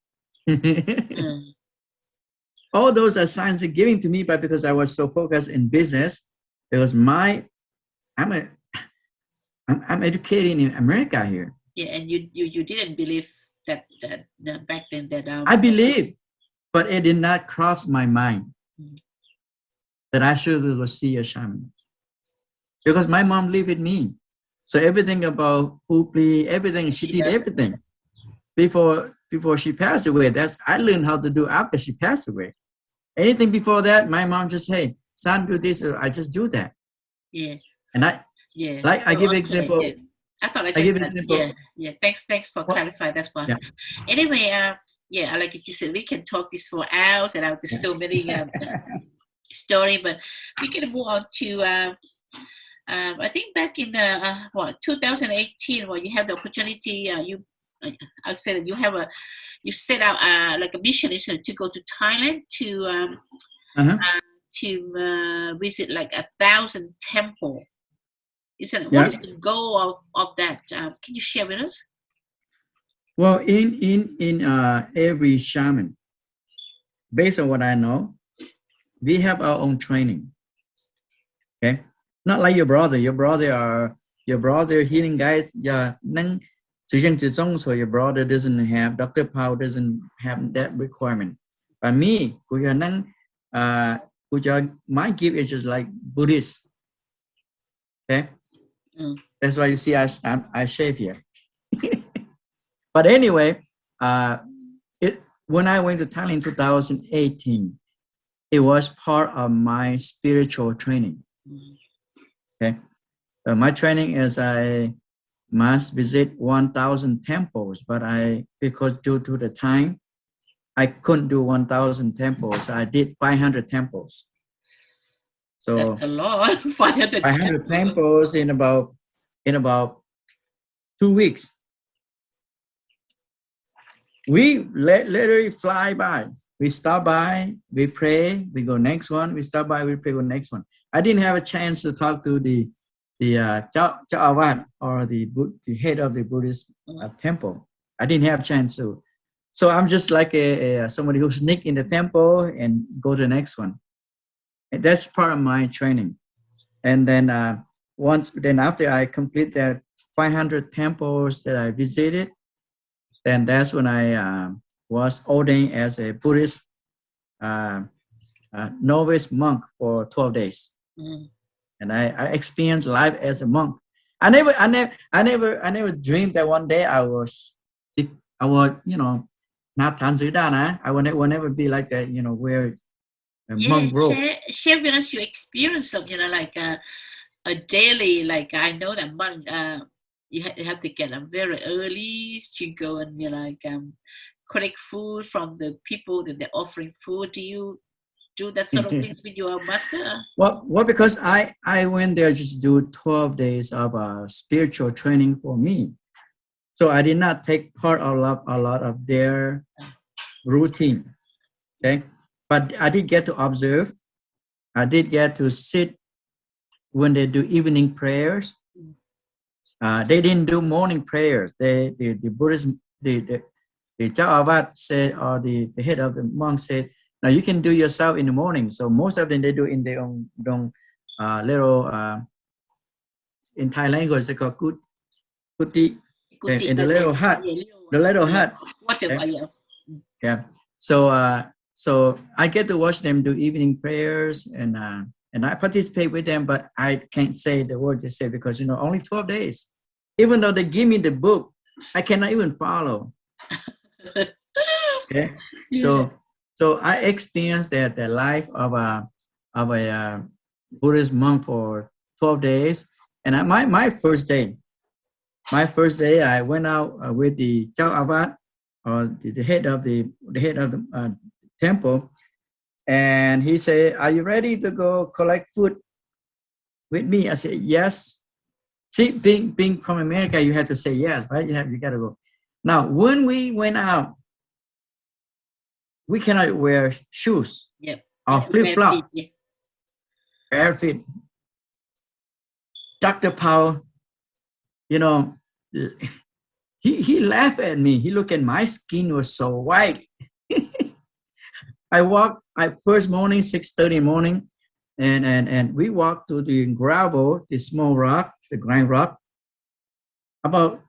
All those are signs are giving to me, but because I was so focused in business, because I'm educated in America here. Yeah, and you didn't believe that back then that I believe, but it did not cross my mind that I should go see a shaman, because my mom lived with me, so everything about Hupli, everything she did everything before she passed away. That's I learned how to do after she passed away. Anything before that, my mom just say, "Son, do this." I just do that. Yeah. And I give example. Yeah. I thought I give example. Yeah. Thanks for clarifying. That's fine. Yeah. Anyway, like you said, we can talk this for hours, and there's so many story, but we can move on to I think back in 2018, when you have the opportunity, I said that you set out like a mission to go to Thailand to visit like 1,000 temple. What is the goal of that? Can you share with us? Well, in every shaman, based on what I know, we have our own training. Okay, not like your brother. Your brother healing guys. Yeah, so your brother doesn't have, Dr. Paul doesn't have that requirement. But me, my gift is just like Buddhist. Okay, that's why you see I shave here. But anyway, when I went to Thailand in 2018, it was part of my spiritual training. Okay, my training is I must visit 1,000 temples, but because due to the time, I couldn't do 1,000 temples. I did 500 temples. So that's a lot. 500 temples in about 2 weeks. We literally fly by. We stop by, we pray, we go next one. We stop by, we pray, go next one. I didn't have a chance to talk to the Chao Avat or the head of the Buddhist temple. I didn't have a chance to. So I'm just like somebody who sneak in the temple and go to the next one. And that's part of my training. And then after I complete that 500 temples that I visited, then that's when I was ordained as a Buddhist novice monk for 12 days. And I experienced life as a monk. I never dreamed that one day I would, I would never be like that, where a monk robe. Share with us your experience of, like a daily, like I know that monk, you have to get up very early to go and, collect food from the people that they're offering food. Do you do that sort of things with your master? Well, because I went there just to do 12 days of spiritual training for me. So I did not take part a lot of their routine. Okay, but I did get to observe. I did get to sit when they do evening prayers. They didn't do morning prayers. The Buddhist, the Chao Avat said, or the head of the monk said, now you can do yourself in the morning. So most of them they do in their own little in Thai language they call kuti, in the little hut. The little hut. Yeah. So I get to watch them do evening prayers and I participate with them, but I can't say the words they say because only 12 days. Even though they give me the book, I cannot even follow. Okay. Yeah. So I experienced the life of a Buddhist monk for 12 days. And my first day, I went out with the Chao Avat, or the head of the temple, and he said, "Are you ready to go collect food with me?" I said, "Yes." See, being from America, you have to say yes, right? You got to go. Now, when we went out, we cannot wear shoes or flip-flop. Bare feet. Dr. Paul, he laughed at me. He looked at my skin was so white. I first morning, 6:30 morning, and we walked to the gravel, the small rock, the grind rock, about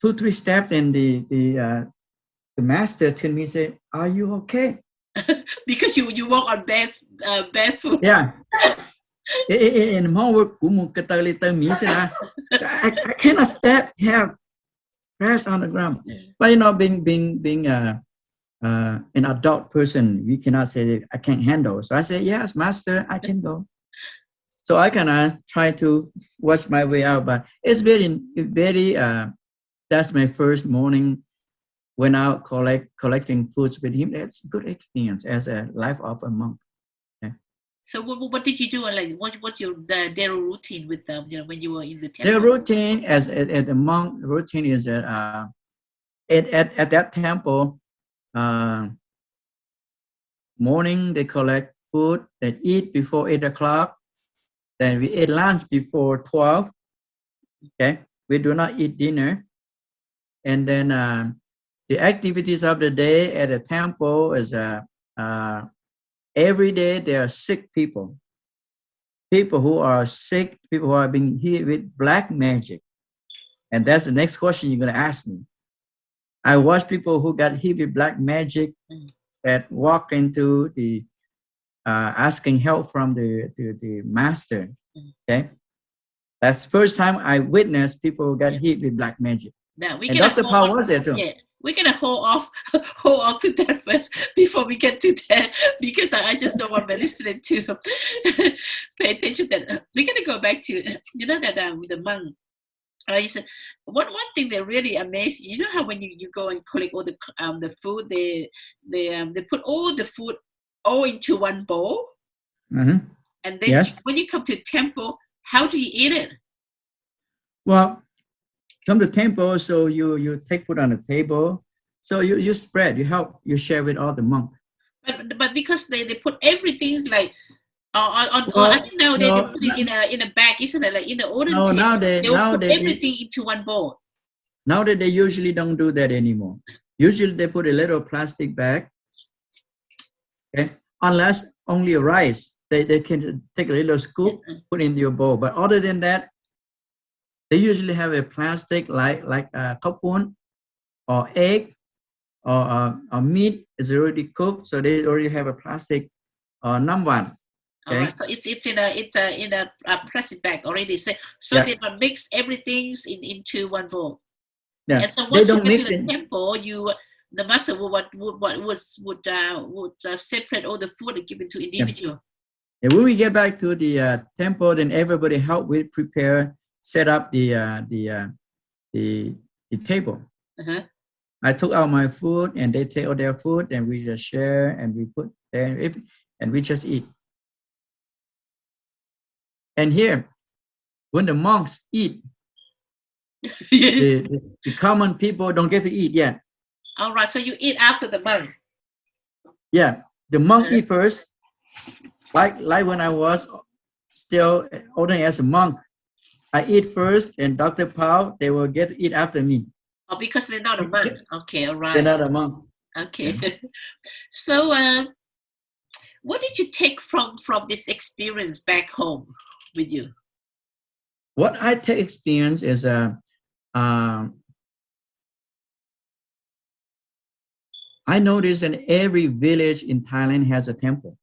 2-3 steps, and the master told me, said, "Are you okay?" Because you walk on barefoot. Yeah. In Hmong word, I cannot step, have press on the ground. But being an adult person, we cannot say that I can't handle. So I say, "Yes, master, I can go." So I kind try to watch my way out, but it's very, that's my first morning. Went out collecting foods with him. That's a good experience as a life of a monk. Okay. So what did you do? Like what's your daily routine with them? When you were in the temple. Their routine as the monk routine is that at that temple, morning they collect food. They eat before 8 o'clock. Then we eat lunch before 12. Okay, we do not eat dinner, and then the activities of the day at the temple is every day there are sick people. People who are sick, people who are being hit with black magic. And that's the next question you're going to ask me. I watch people who got hit with black magic that walk into the asking help from the master. Okay, that's the first time I witnessed people who got hit with black magic. Now And Dr. Paul was there too. Yeah, we're gonna hold off to that first before we get to that, because I just don't want my listener to pay attention to that. We're gonna go back to that the monk. You said one thing that really amazed you know how when you go and collect all the food, they put all the food all into one bowl, and then when you come to the temple, how do you eat it? Well, come to temple, so you take food on the table, so you spread, you share with all the monks. But because they put everything's like I think now they put it in a bag, isn't it? Like in the olden days, they put everything into one bowl. Now that they usually don't do that anymore. Usually they put a little plastic bag. Okay, unless only rice, they can take a little scoop, put in your bowl. But other than that, they usually have a plastic like a coupon or egg or meat is already cooked, so they already have a plastic number one. Okay. All right, so it's in a plastic bag already. So they mix everything into one bowl. Yeah, and so once they don't you mix get to it. the temple, the master would separate all the food and give it to individual. Yeah. When we get back to the temple, then everybody help with prepare, set up the table. I took out my food and they take out their food and we just share and we put there and we just eat. And here, when the monks eat, the common people don't get to eat yet. All right, so you eat after the monk. Yeah, the monk eat first. Like when I was still ordering as a monk, I eat first, and Dr. Paul, they will get to eat after me. Oh, because they're not a monk. Okay, all right. They're not a monk. Okay. Yeah. So, what did you take from this experience back home with you? What I take experience is I noticed that every village in Thailand has a temple.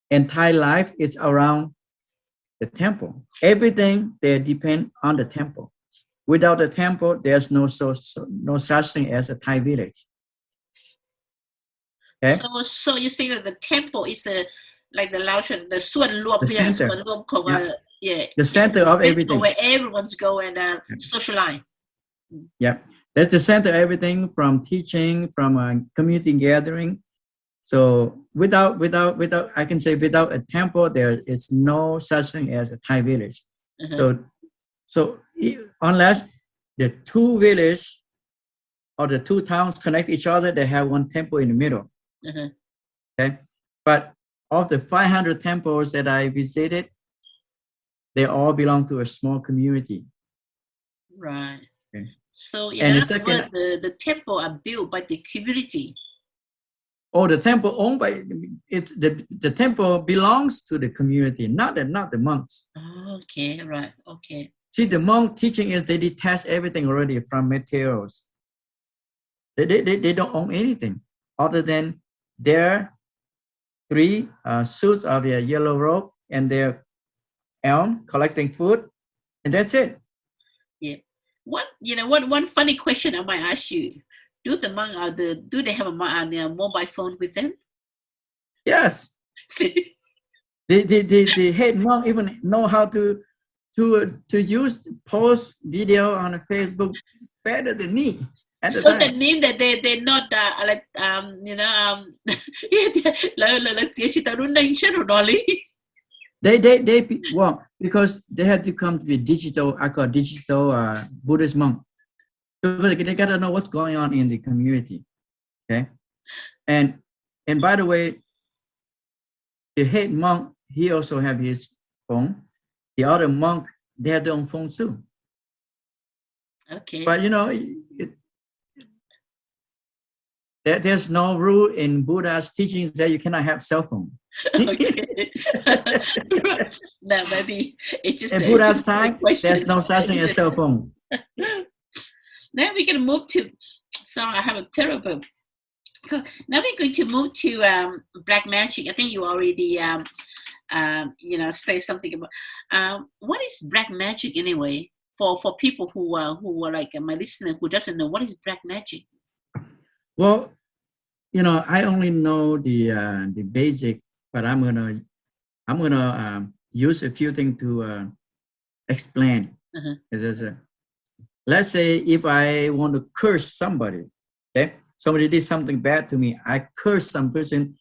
And Thai life is around the temple. Everything there depends on the temple. Without the temple, there's no such thing as a Thai village. Okay? So you say that the temple is like the Laos, the center. The center of everything. Where everyone's go and socialize. Yeah, that's the center of everything, from teaching, from community gathering. So without I can say without a temple, there is no such thing as a Thai village. So unless the two villages or the two towns connect each other, they have one temple in the middle. Okay, but of the 500 temples that I visited, they all belong to a small community. Right. Okay. So in other words, the temple are built by the community. Oh, the temple owned by the temple belongs to the community, not the monks. Oh, okay, right, okay. See, the monk teaching is they detach everything already from materials. They don't own anything other than their 3 suits of their yellow robe and their elm collecting food, and that's it. Yeah. One funny question I might ask you: do they have a mobile phone with them? Yes. the head monk even know how to use post video on Facebook better than me. So that means that they're not well, because they have to come to be digital. I call digital Buddhist monk. They gotta know what's going on in the community. Okay, and by the way, the head monk, he also have his phone. The other monk, they have their own phone too. Okay. But There's no rule in Buddha's teachings that you cannot have cell phone. Okay. Now maybe it just In Buddha's time, there's no such thing as cell phone. Now we're going to move to. Sorry, I have a terrible. Now we're going to move to black magic. I think you already say something about what is black magic anyway. For people who are like my listener who doesn't know what is black magic. Well, I only know the basic, but I'm gonna use a few things to explain. Let's say if I want to curse somebody, okay, somebody did something bad to me, I curse some person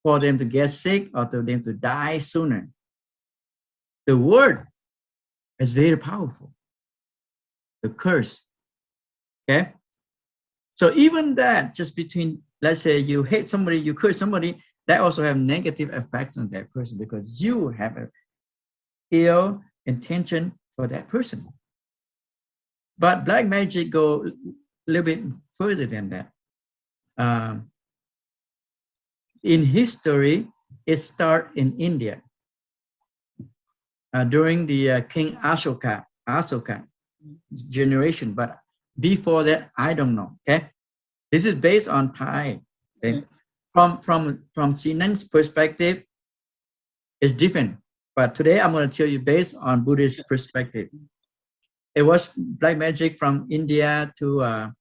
for them to get sick or for them to die sooner. The word is very powerful. The curse, okay. So even that, just between, let's say you hate somebody, you curse somebody, that also have negative effects on that person because you have an ill intention for that person. But black magic go a little bit further than that. In history, it started in India during the King Ashoka generation, but before that, I don't know. Okay, this is based on Thai. Okay? From Chinese perspective, it's different. But today I'm going to tell you based on Buddhist perspective. It was black magic from India to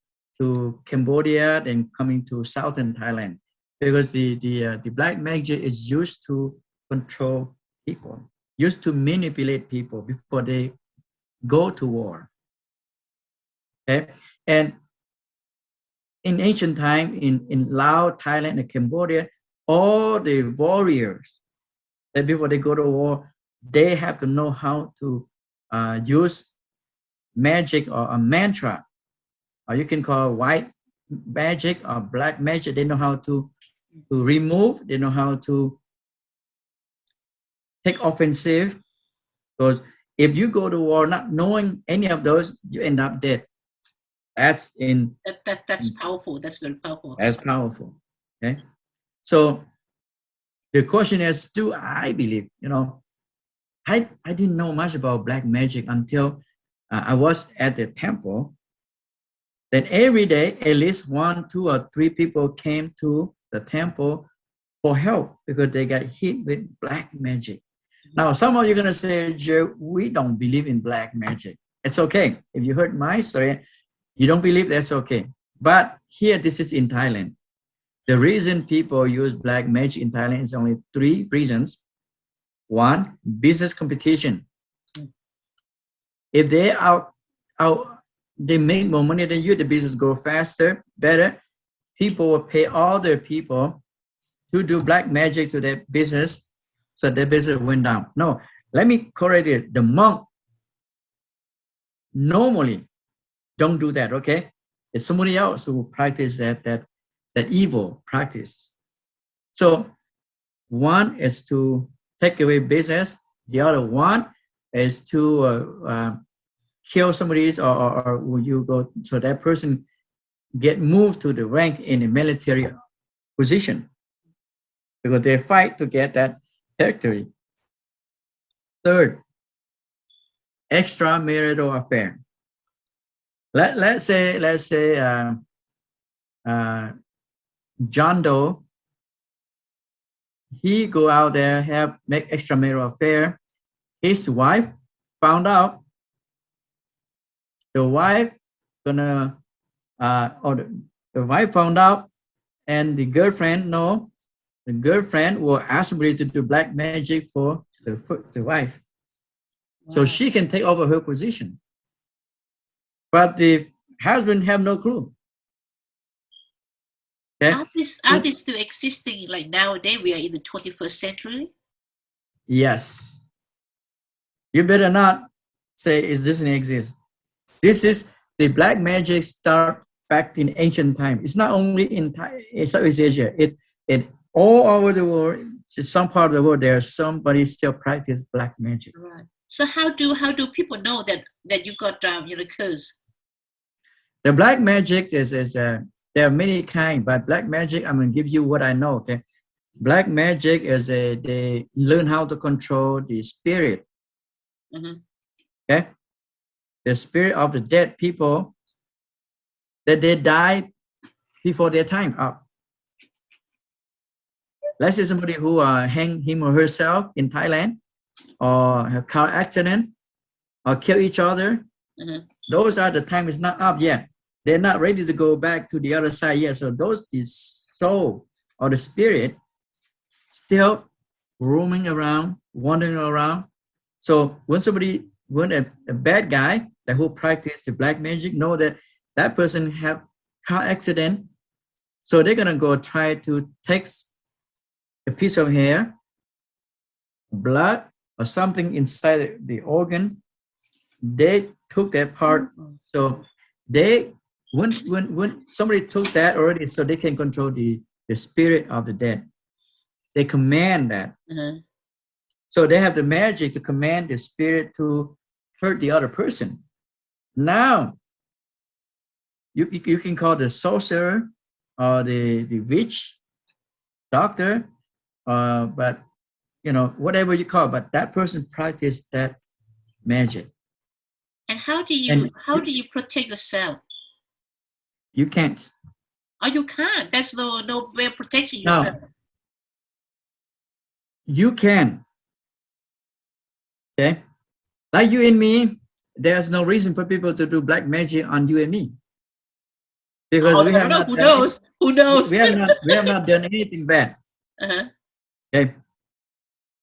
Cambodia, then coming to southern Thailand, because the black magic is used to control people, used to manipulate people before they go to war. Okay, and in ancient time in Laos, Thailand, and Cambodia, all the warriors that before they go to war, they have to know how to use magic or a mantra, or you can call white magic or black magic. They know how to remove, they know how to take offensive. Because if you go to war not knowing any of those, you end up dead. That's powerful. That's very powerful. That's powerful. Okay. So the question is, do I believe? I didn't know much about black magic until I was at the temple. Then every day, at least 1, 2, or 3 people came to the temple for help because they got hit with black magic. Now, some of you are going to say, Ger, we don't believe in black magic. It's okay. If you heard my story, you don't believe, that's okay. But here, this is in Thailand. The reason people use black magic in Thailand is only 3 reasons. 1, business competition. If they they make more money than you, the business go faster, better. People will pay all their people to do black magic to their business, so their business went down. No, let me correct it. The monk normally don't do that, okay? It's somebody else who practice that evil practice. So 1 is to take away business. The other one is to kill somebody, or will you go so that person get moved to the rank in a military position because they fight to get that territory. 3rd, extramarital affair. Let's say John Doe, he go out there, make extramarital affair. His wife found out. The wife the wife found out, and the girlfriend know. The girlfriend will ask somebody to do black magic for the wife, so she can take over her position. But the husband have no clue. Okay? Are they still existing like nowadays? We are in the 21st century. Yes. You better not say it doesn't exist. This is the black magic start back in ancient time. It's not only in Southeast Asia. It all over the world. Just some part of the world, there's somebody still practice black magic. Right. So how do people know that you got curse? The black magic is There are many kinds, but black magic, I'm going to give you what I know, okay? Black magic is they learn how to control the spirit, okay? The spirit of the dead people that they died before their time up. Let's say somebody who hang him or herself in Thailand, or a car accident, or kill each other. Those are the time is not up yet. They're not ready to go back to the other side yet. So those, the soul or the spirit still roaming around, wandering around. So when a bad guy that who practice the black magic know that that person have car accident, so they're gonna go try to take a piece of hair, blood, or something inside the organ. They took that part. So they when somebody took that already, so they can control the spirit of the dead. They command that. So they have the magic to command the spirit to hurt the other person. Now you can call the sorcerer or the witch doctor, but you know, whatever you call, but that person practiced that magic. And how do you protect yourself? You can't. Oh, you can't. That's no way of protecting yourself. No. You can. Okay. Like you and me, there's no reason for people to do black magic on you and me. Because we have not who knows? Who knows? We have not done anything bad. Okay.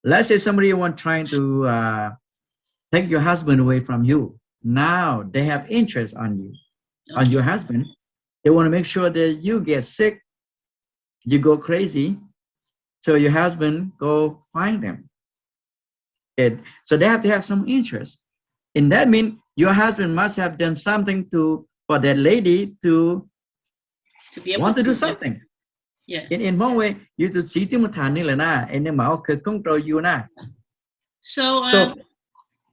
Let's say somebody trying to take your husband away from you. Now they have interest on you, on your husband. They want to make sure that you get sick, you go crazy, so your husband go find them. Okay. So they have to have some interest. And that means your husband must have done something for that lady to be able to do something. Yeah. In one way, you to see them and control you na. So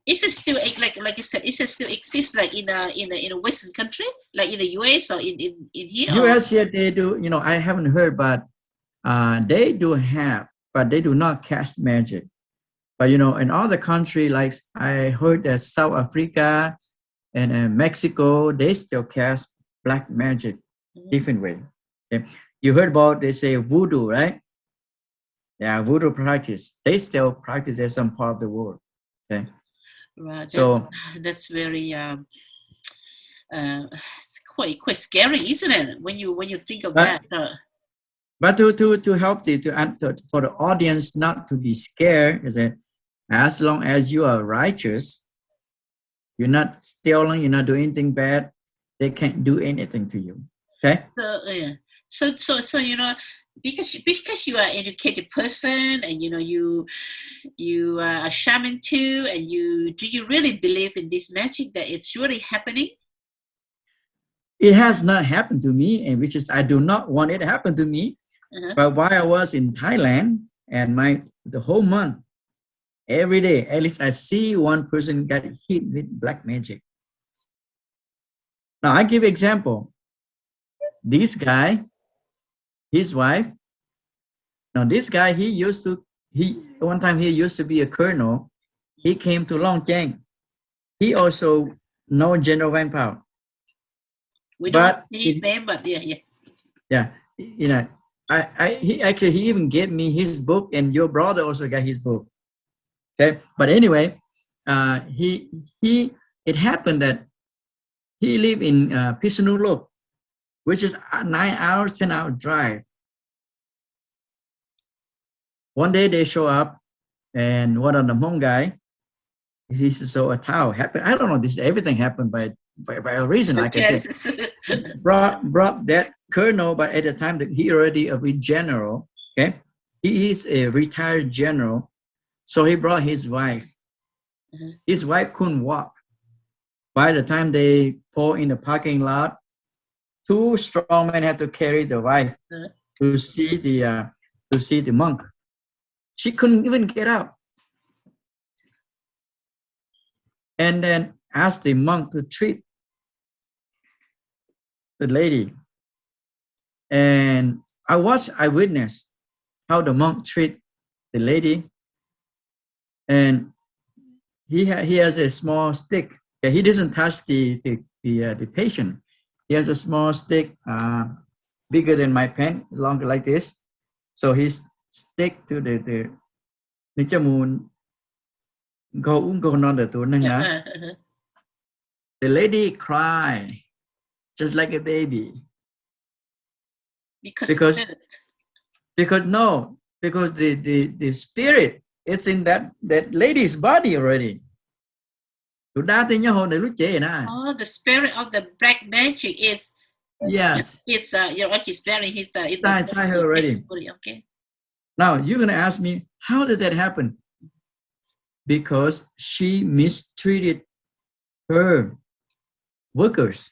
is it still like you said? Is it still exist like in a Western country, like in the US or in here? US, yeah, they do. You know, I haven't heard, but they do have, but they do not cast magic. But you know, in other countries, like I heard that South Africa and Mexico, they still cast black magic different way. Okay. You heard about, they say voodoo, right? Yeah, voodoo practice. They still practice in some part of the world. Okay. Right. So that's very it's quite scary, isn't it? When you think of that. But to help for the audience not to be scared, is that as long as you are righteous, you're not stealing, you're not doing anything bad, they can't do anything to you. Okay. So you know, because you are an educated person, and you know you are a shaman too, and do you really believe in this magic, that it's really happening? It has not happened to me, and which is I do not want it to happen to me. But while I was in Thailand, and the whole month, every day, at least I see one person got hit with black magic. Now I give example. This guy, his wife. Now this guy, one time he used to be a colonel. He came to Long Cheng. He also know General Vang Pao. We don't know his name, but yeah. Yeah, you know, he even gave me his book, and your brother also got his book. Okay, but anyway, it happened that he lived in Phitsanulok, Nrog, which is a 9 hours, 10-hour drive. One day they show up, and one of the Hmong guy, he saw a towel happen. I don't know. Everything happened by a reason. Like I said, brought that colonel, but at the time that he already a general. Okay, he is a retired general, so he brought his wife. His wife couldn't walk. By the time they pull in the parking lot, 2 strong men had to carry the wife to see the monk. She couldn't even get out. And then asked the monk to treat the lady. And I witnessed how the monk treat the lady, and he has a small stick. Yeah, he doesn't touch the patient. He has a small stick, bigger than my pen, longer like this. So he stick to the the lady cry just like a baby because the spirit it's in that lady's body already. Oh, the spirit of the black magic is yes. It's his spirit. He's inside her already. Okay. Now you're gonna ask me, how did that happen? Because she mistreated her workers.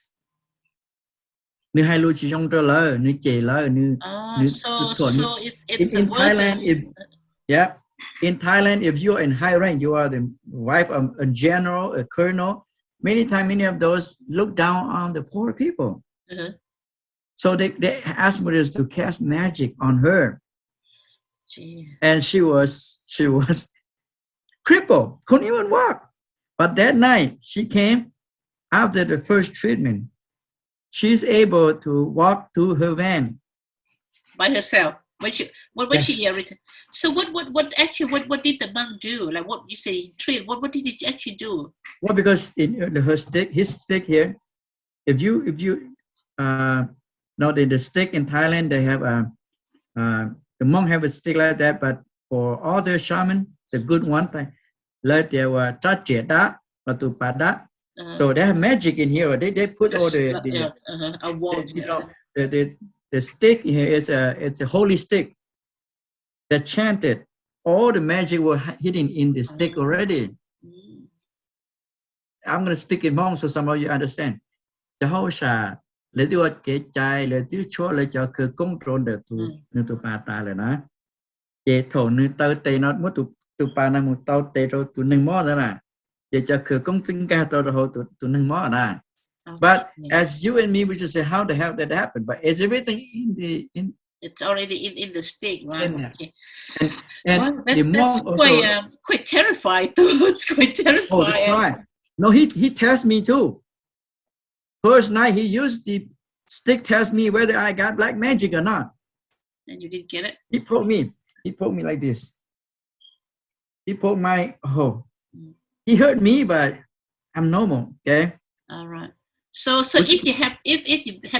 So it's in Thailand. In Thailand, if you're in high rank, you are the wife of a general, a colonel. Many of those look down on the poor people. So they asked me to cast magic on her. And she was crippled, couldn't even walk. But that night she came after the first treatment. She's able to walk to her van by herself. So what did the monk do? Like what you say treat? What did he actually do? Well, because his stick here, if you know the stick in Thailand, they have the monk have a stick like that, but for all the shaman, the good one, like they were so they have magic in here. They put all the stick here is it's a holy stick that chanted. All the magic were hidden in the stick already. I'm going to speak in Hmong so some of you understand. The whole sha le tu ke chai le tu cho le cho ke control được tu pa ta le na. Ke thổ nu tơ te not mo tu pa na mo tao te ro tu nang mo na. Ke cho ke công tin ca to ro tu nang mo na. But as you and me, we just say, how the hell did that happen? But it's everything in it's already in the stick, right? Okay. And that's quite terrified too. It's quite terrifying. Oh, no, he tests me too. First night he used the stick, test me whether I got black magic or not. And you didn't get it? He poked me like this. He poked my He hurt me, but I'm normal. Okay. All right. So if you have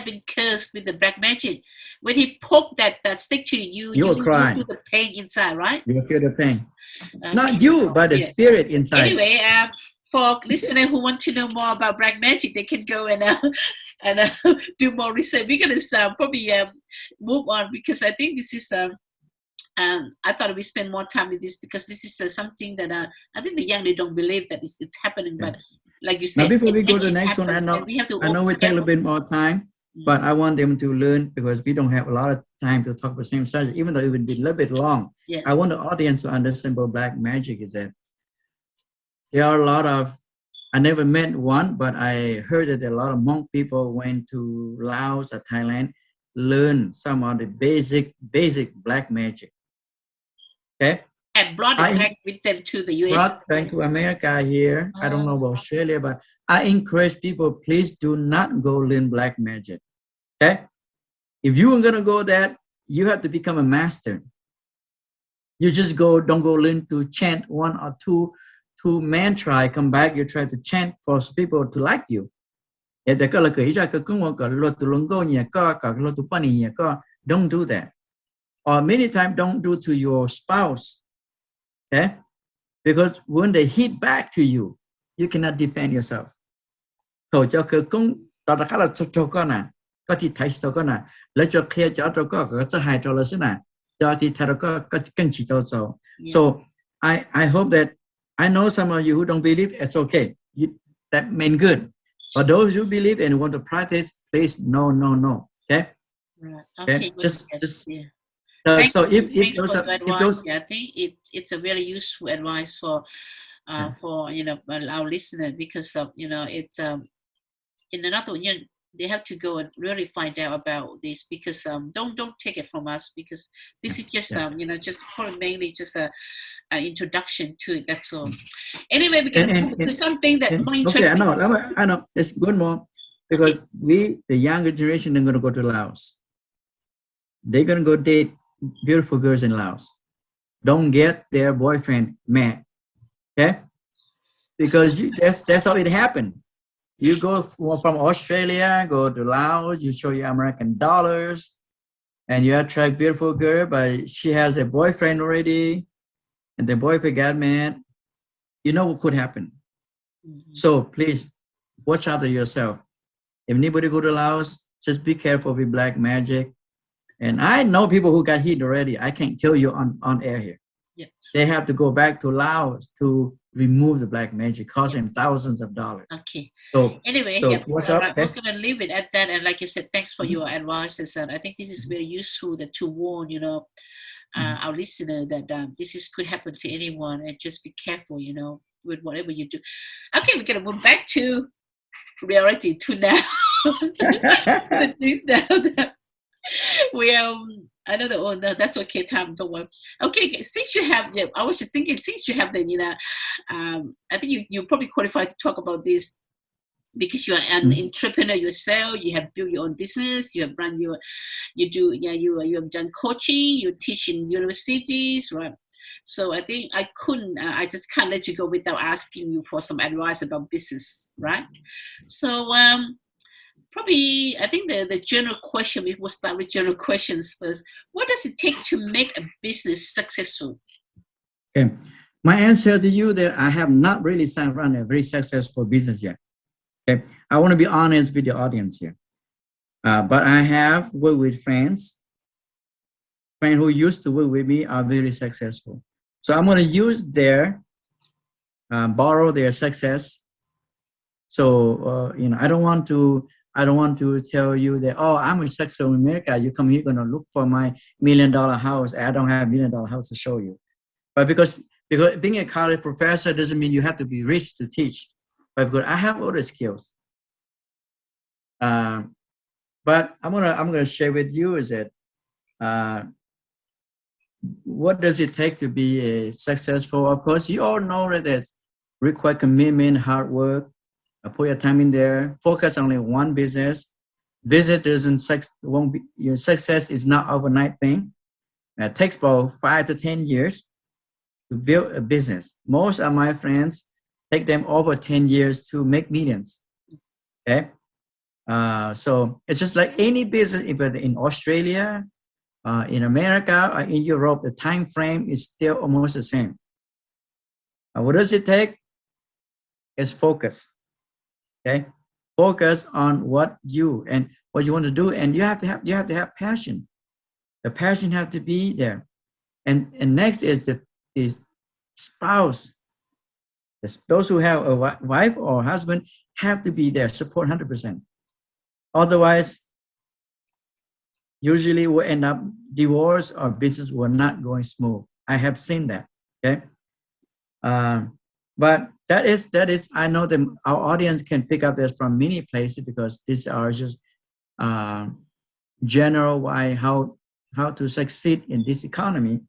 been cursed with the black magic, when he poked that stick to you, you cry. feel the pain inside, right? You feel the pain. Not you, but the spirit inside. Anyway, for listeners who want to know more about black magic, they can go and do more research. We're gonna probably move on because I think this is I thought we spend more time with this because this is something that I think the young they don't believe that it's happening, but. Like you said, now before we go to the next one, I know we take a little bit more time, but I want them to learn because we don't have a lot of time to talk the same subject, even though it would be a little bit long. Yeah. I want the audience to understand what black magic is. That there are a lot of, I never met one, but I heard that a lot of Hmong people went to Laos or Thailand, learn some of the basic black magic. Okay. And brought it back with them to the US. Brought back to America here. I don't know about Australia, but I encourage people, please do not go learn black magic. Okay? If you are going to go there, you have to become a master. You just don't go learn to chant one or two mantra, come back, you try to chant for people to like you. Don't do that. Or many times don't do to your spouse. Okay? Because when they hit back to you, you cannot defend yourself. So cho cơ công đó là khá là cho con à, có thì thấy cho con à, lấy cho kia cho hai cho là thế nào, cho thì thấy có cần chỉ cho. So I hope that I know some of you who don't believe, it's okay. That means good. But those who believe and want to practice, please no. Okay? Right. Okay. Just yeah. So if those, I think it's a very useful advice for our listeners because of it's in another they have to go and really find out about this, because don't take it from us, because this is just just probably mainly just an introduction to it. That's all. Anyway, we can move to something that more okay, interesting. I know. It's good more because the younger generation, they're going to go to Laos. They're going to go date beautiful girls in Laos. Don't get their boyfriend mad, okay? Because that's how it happened. You go from Australia, go to Laos, you show your American dollars, and you attract beautiful girl, but she has a boyfriend already, and the boyfriend got mad. You know what could happen. So please watch out for yourself. If anybody go to Laos, just be careful with black magic. And I know people who got hit already. I can't tell you on air here. Yeah. They have to go back to Laos to remove the black magic, costing thousands of dollars. Okay. So anyway, what's up? We're going to leave it at that. And like you said, thanks for your advices. And I think this is very useful to warn, our listener that this could happen to anyone, and just be careful, with whatever you do. Okay, we're going to move back to reality to now. Things now that we I know that. Oh no, that's okay, Tom. Don't worry. Okay, since you have, I was just thinking, since you have the, I think you're probably qualified to talk about this, because you're an entrepreneur yourself. You have built your own business. You have run you have done coaching. You teach in universities, right? So I think I just can't let you go without asking you for some advice about business, right? So probably, I think the general question, we will start with general questions first. What does it take to make a business successful? Okay. My answer to you that I have not really run a very successful business yet. Okay. I want to be honest with the audience here. But I have worked with friends who used to work with me are very successful. So I'm going to use borrow their success. So, I don't want to tell you that, oh, I'm a successful in America. You come here, going to look for my $1 million house. I don't have $1 million house to show you. But because being a college professor doesn't mean you have to be rich to teach. But because I have other skills. But I'm gonna share with you is that what does it take to be a successful? Of course, you all know that it requires commitment, hard work. Put your time in there. Focus on only one business. Your success is not overnight thing. It takes about 5 to 10 years to build a business. Most of my friends take them over 10 years to make millions. Okay, so it's just like any business, either in Australia, in America, or in Europe. The time frame is still almost the same. What does it take? It's focus. Okay, focus on what you want to do, and you have to have passion. The passion has to be there, and next is the spouse. Those who have a wife or husband have to be there, support 100%. Otherwise, usually we'll end up divorce or business will not going smooth. I have seen that. Okay, but that is I know that our audience can pick up this from many places, because these are just general how to succeed in this economy.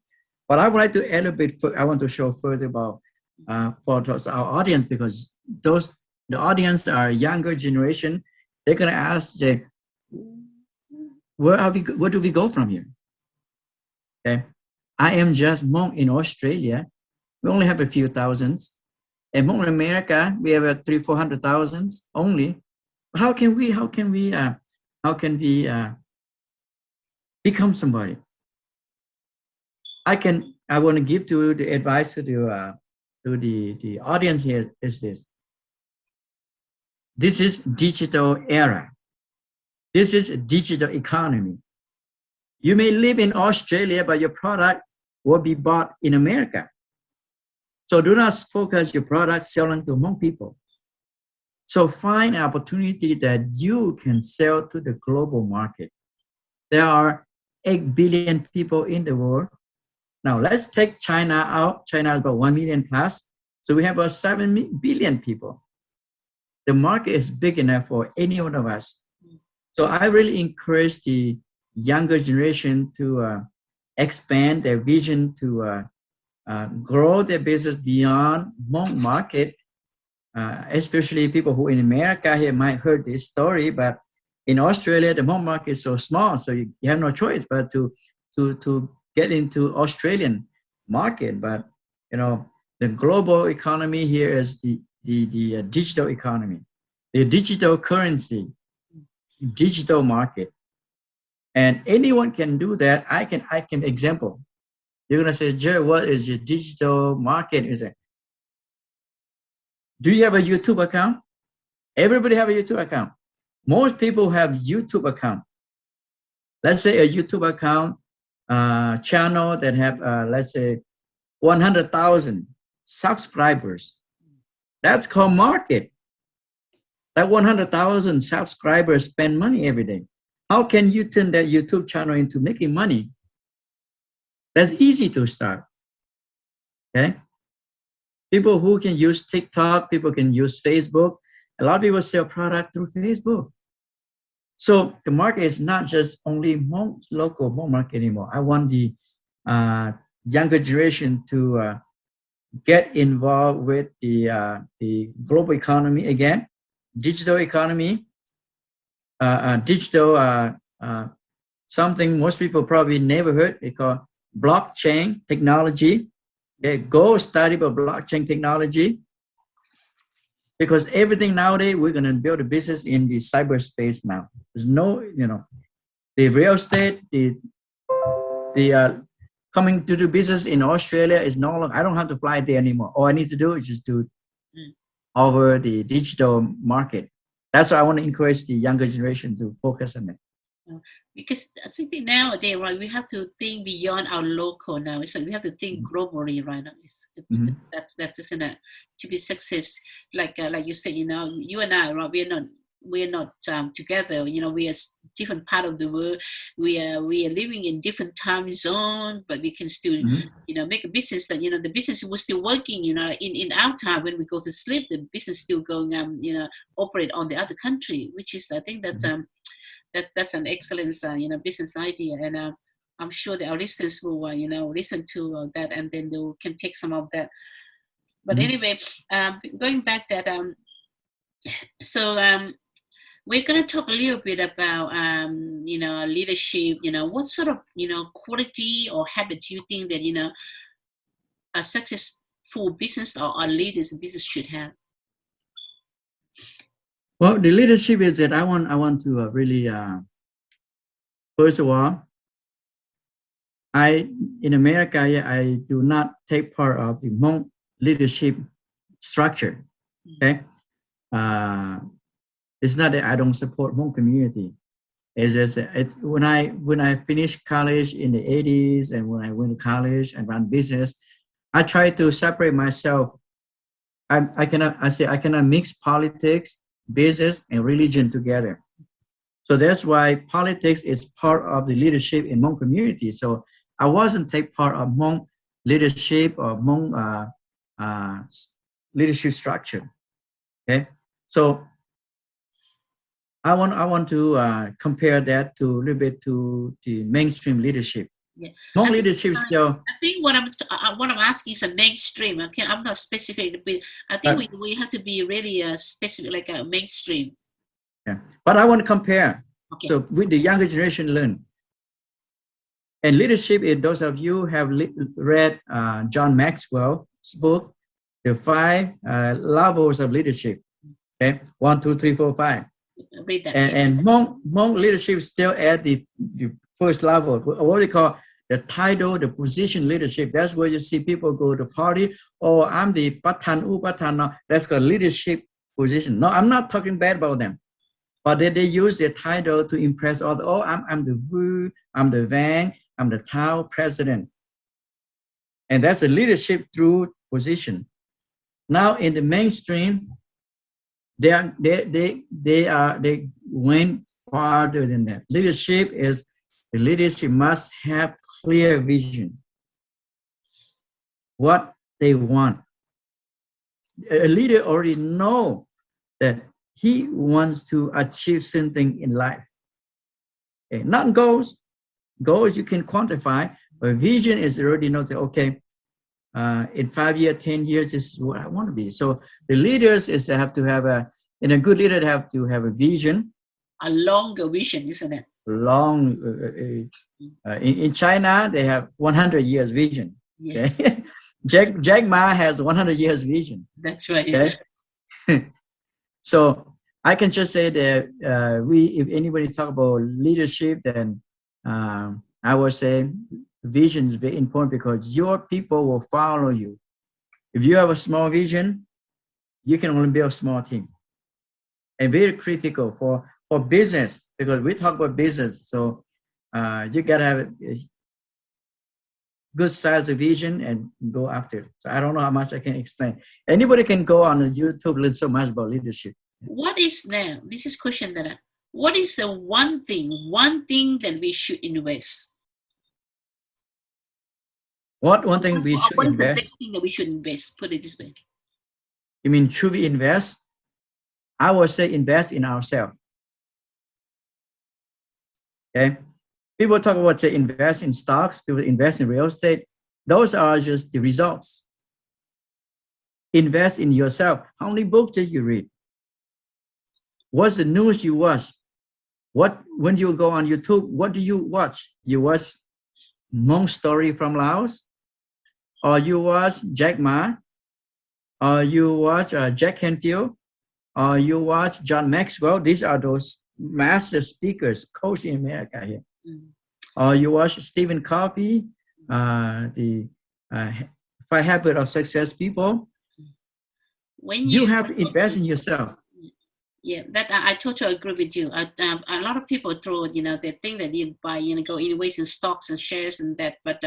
But I would like to elevate. I want to show further about for our audience, because the audience are younger generation. They're gonna ask, where do we go from here? Okay, I am just Hmong in Australia. We only have a few thousands. In Hmong America, we have 300,000-400,000 only. But how can we become somebody? I want to give to the advice to the audience here is this. This is digital era. This is a digital economy. You may live in Australia, but your product will be bought in America. So do not focus your product selling to Hmong people. So find an opportunity that you can sell to the global market. There are 8 billion people in the world. Now let's take China out. China is about 1 million plus. So we have about 7 billion people. The market is big enough for any one of us So I really encourage the younger generation to expand their vision to grow their business beyond Hmong market, especially people who in America here might heard this story, but in Australia, the Hmong market is so small, so you have no choice but to get into Australian market. But you know, the global economy here is the digital economy, the digital currency, digital market, and anyone can do that. I can example. You're gonna say, Ger, what is your digital market? You say, do you have a YouTube account? Everybody have a YouTube account. Most people have YouTube account. Let's say a YouTube account channel that have let's say 100,000 subscribers. That's called market. That 100,000 subscribers spend money every day. How can you turn that YouTube channel into making money? That's easy to start. Okay. People who can use TikTok, people can use Facebook. A lot of people sell product through Facebook. So the market is not just only local market anymore. I want the younger generation to get involved with the global economy again, digital economy, digital something most people probably never heard. They call blockchain technology. Okay, go study about blockchain technology, because everything nowadays we're going to build a business in the cyberspace now. There's no, you know, the real estate, the coming to do business in Australia is no longer. I don't have to fly there anymore. All I need to do is just do over the digital market. That's why I want to encourage the younger generation to focus on it. Because I think nowadays, right, we have to think beyond our local now. So we have to think globally, right? That's isn't it? To be success, like you said, you know, you and I, right? We're not together. You know, we are different part of the world. We are living in different time zone, but we can still, you know, make a business that, you know, the business was still working. You know, in our time when we go to sleep, the business still going, you know, operate on the other country, which is, I think that's that's an excellent, you know, business idea, and I'm sure that our listeners will, you know, listen to that, and then they can take some of that. But anyway, going back that, so we're going to talk a little bit about, you know, leadership. You know, what sort of, you know, quality or habit do you think that, you know, a successful business or a leader's business should have? Well, the leadership is that I want to really, first of all, in America, I do not take part of the Hmong leadership structure. Okay, it's not that I don't support Hmong community. It's just when I finished college in the 80s, and when I went to college and ran business, I tried to separate myself. I cannot mix politics, business, and religion together. So that's why politics is part of the leadership in Hmong community. So I wasn't take part of Hmong leadership or Hmong leadership structure. Okay, so I want to compare that to a little bit to the mainstream leadership. Yeah. Hmong leadership still. I think what I'm asking is a mainstream. Okay, I'm not specific, but I think we have to be really specific, like a mainstream. Yeah, but I want to compare. Okay. So with the younger generation learn. And leadership, if those of you have read John Maxwell's book, The 5 Levels of Leadership. Okay, 1, 2, 3, 4, 5. Read that. And Hmong leadership still at the first level. What they call the title, the position leadership. That's where you see people go to party. Oh, I'm the Patan Upatan. That's called leadership position. No, I'm not talking bad about them. But they use their title to impress others. Oh, I'm the Wu, I'm the Vang, I'm the Tao president. And that's a leadership through position. Now in the mainstream, they went farther than that. Leadership is, the leadership must have clear vision. What they want. A leader already know that he wants to achieve something in life. Okay? Not goals. Goals you can quantify, but vision is already know that, okay, in 5 years, 10 years, this is what I want to be. So the leaders is have to have and a good leader have to have a vision. A longer vision, isn't it? Long. In China, they have 100 years vision. Yes. Okay? Jack Ma has 100 years vision. That's right. Okay? So I can just say that if anybody talk about leadership, then I would say vision is very important because your people will follow you. If you have a small vision, you can only build a small team. And very critical for business, because we talk about business. So you gotta have a good size of vision and go after it. So I don't know how much I can explain. Anybody can go on YouTube, learn so much about leadership. What is now? This is question that what is the one thing that we should invest? What one thing we should what invest? What is the best thing that we should invest? Put it this way. You mean should we invest? I would say invest in ourselves. Okay. People talk about say invest in stocks, people invest in real estate. Those are just the results. Invest in yourself. How many books did you read? What's the news you watch? When you go on YouTube, what do you watch? You watch Hmong story from Laos, or you watch Jack Ma, or you watch Jack Canfield, or you watch John Maxwell. These are those master speakers, coach in America here. Or you watch Stephen Covey, the 5 Habits of Success People. When you have to invest in yourself. Yeah, that I totally agree with you. A lot of people throw, they think that you buy, go invest in stocks and shares and that, but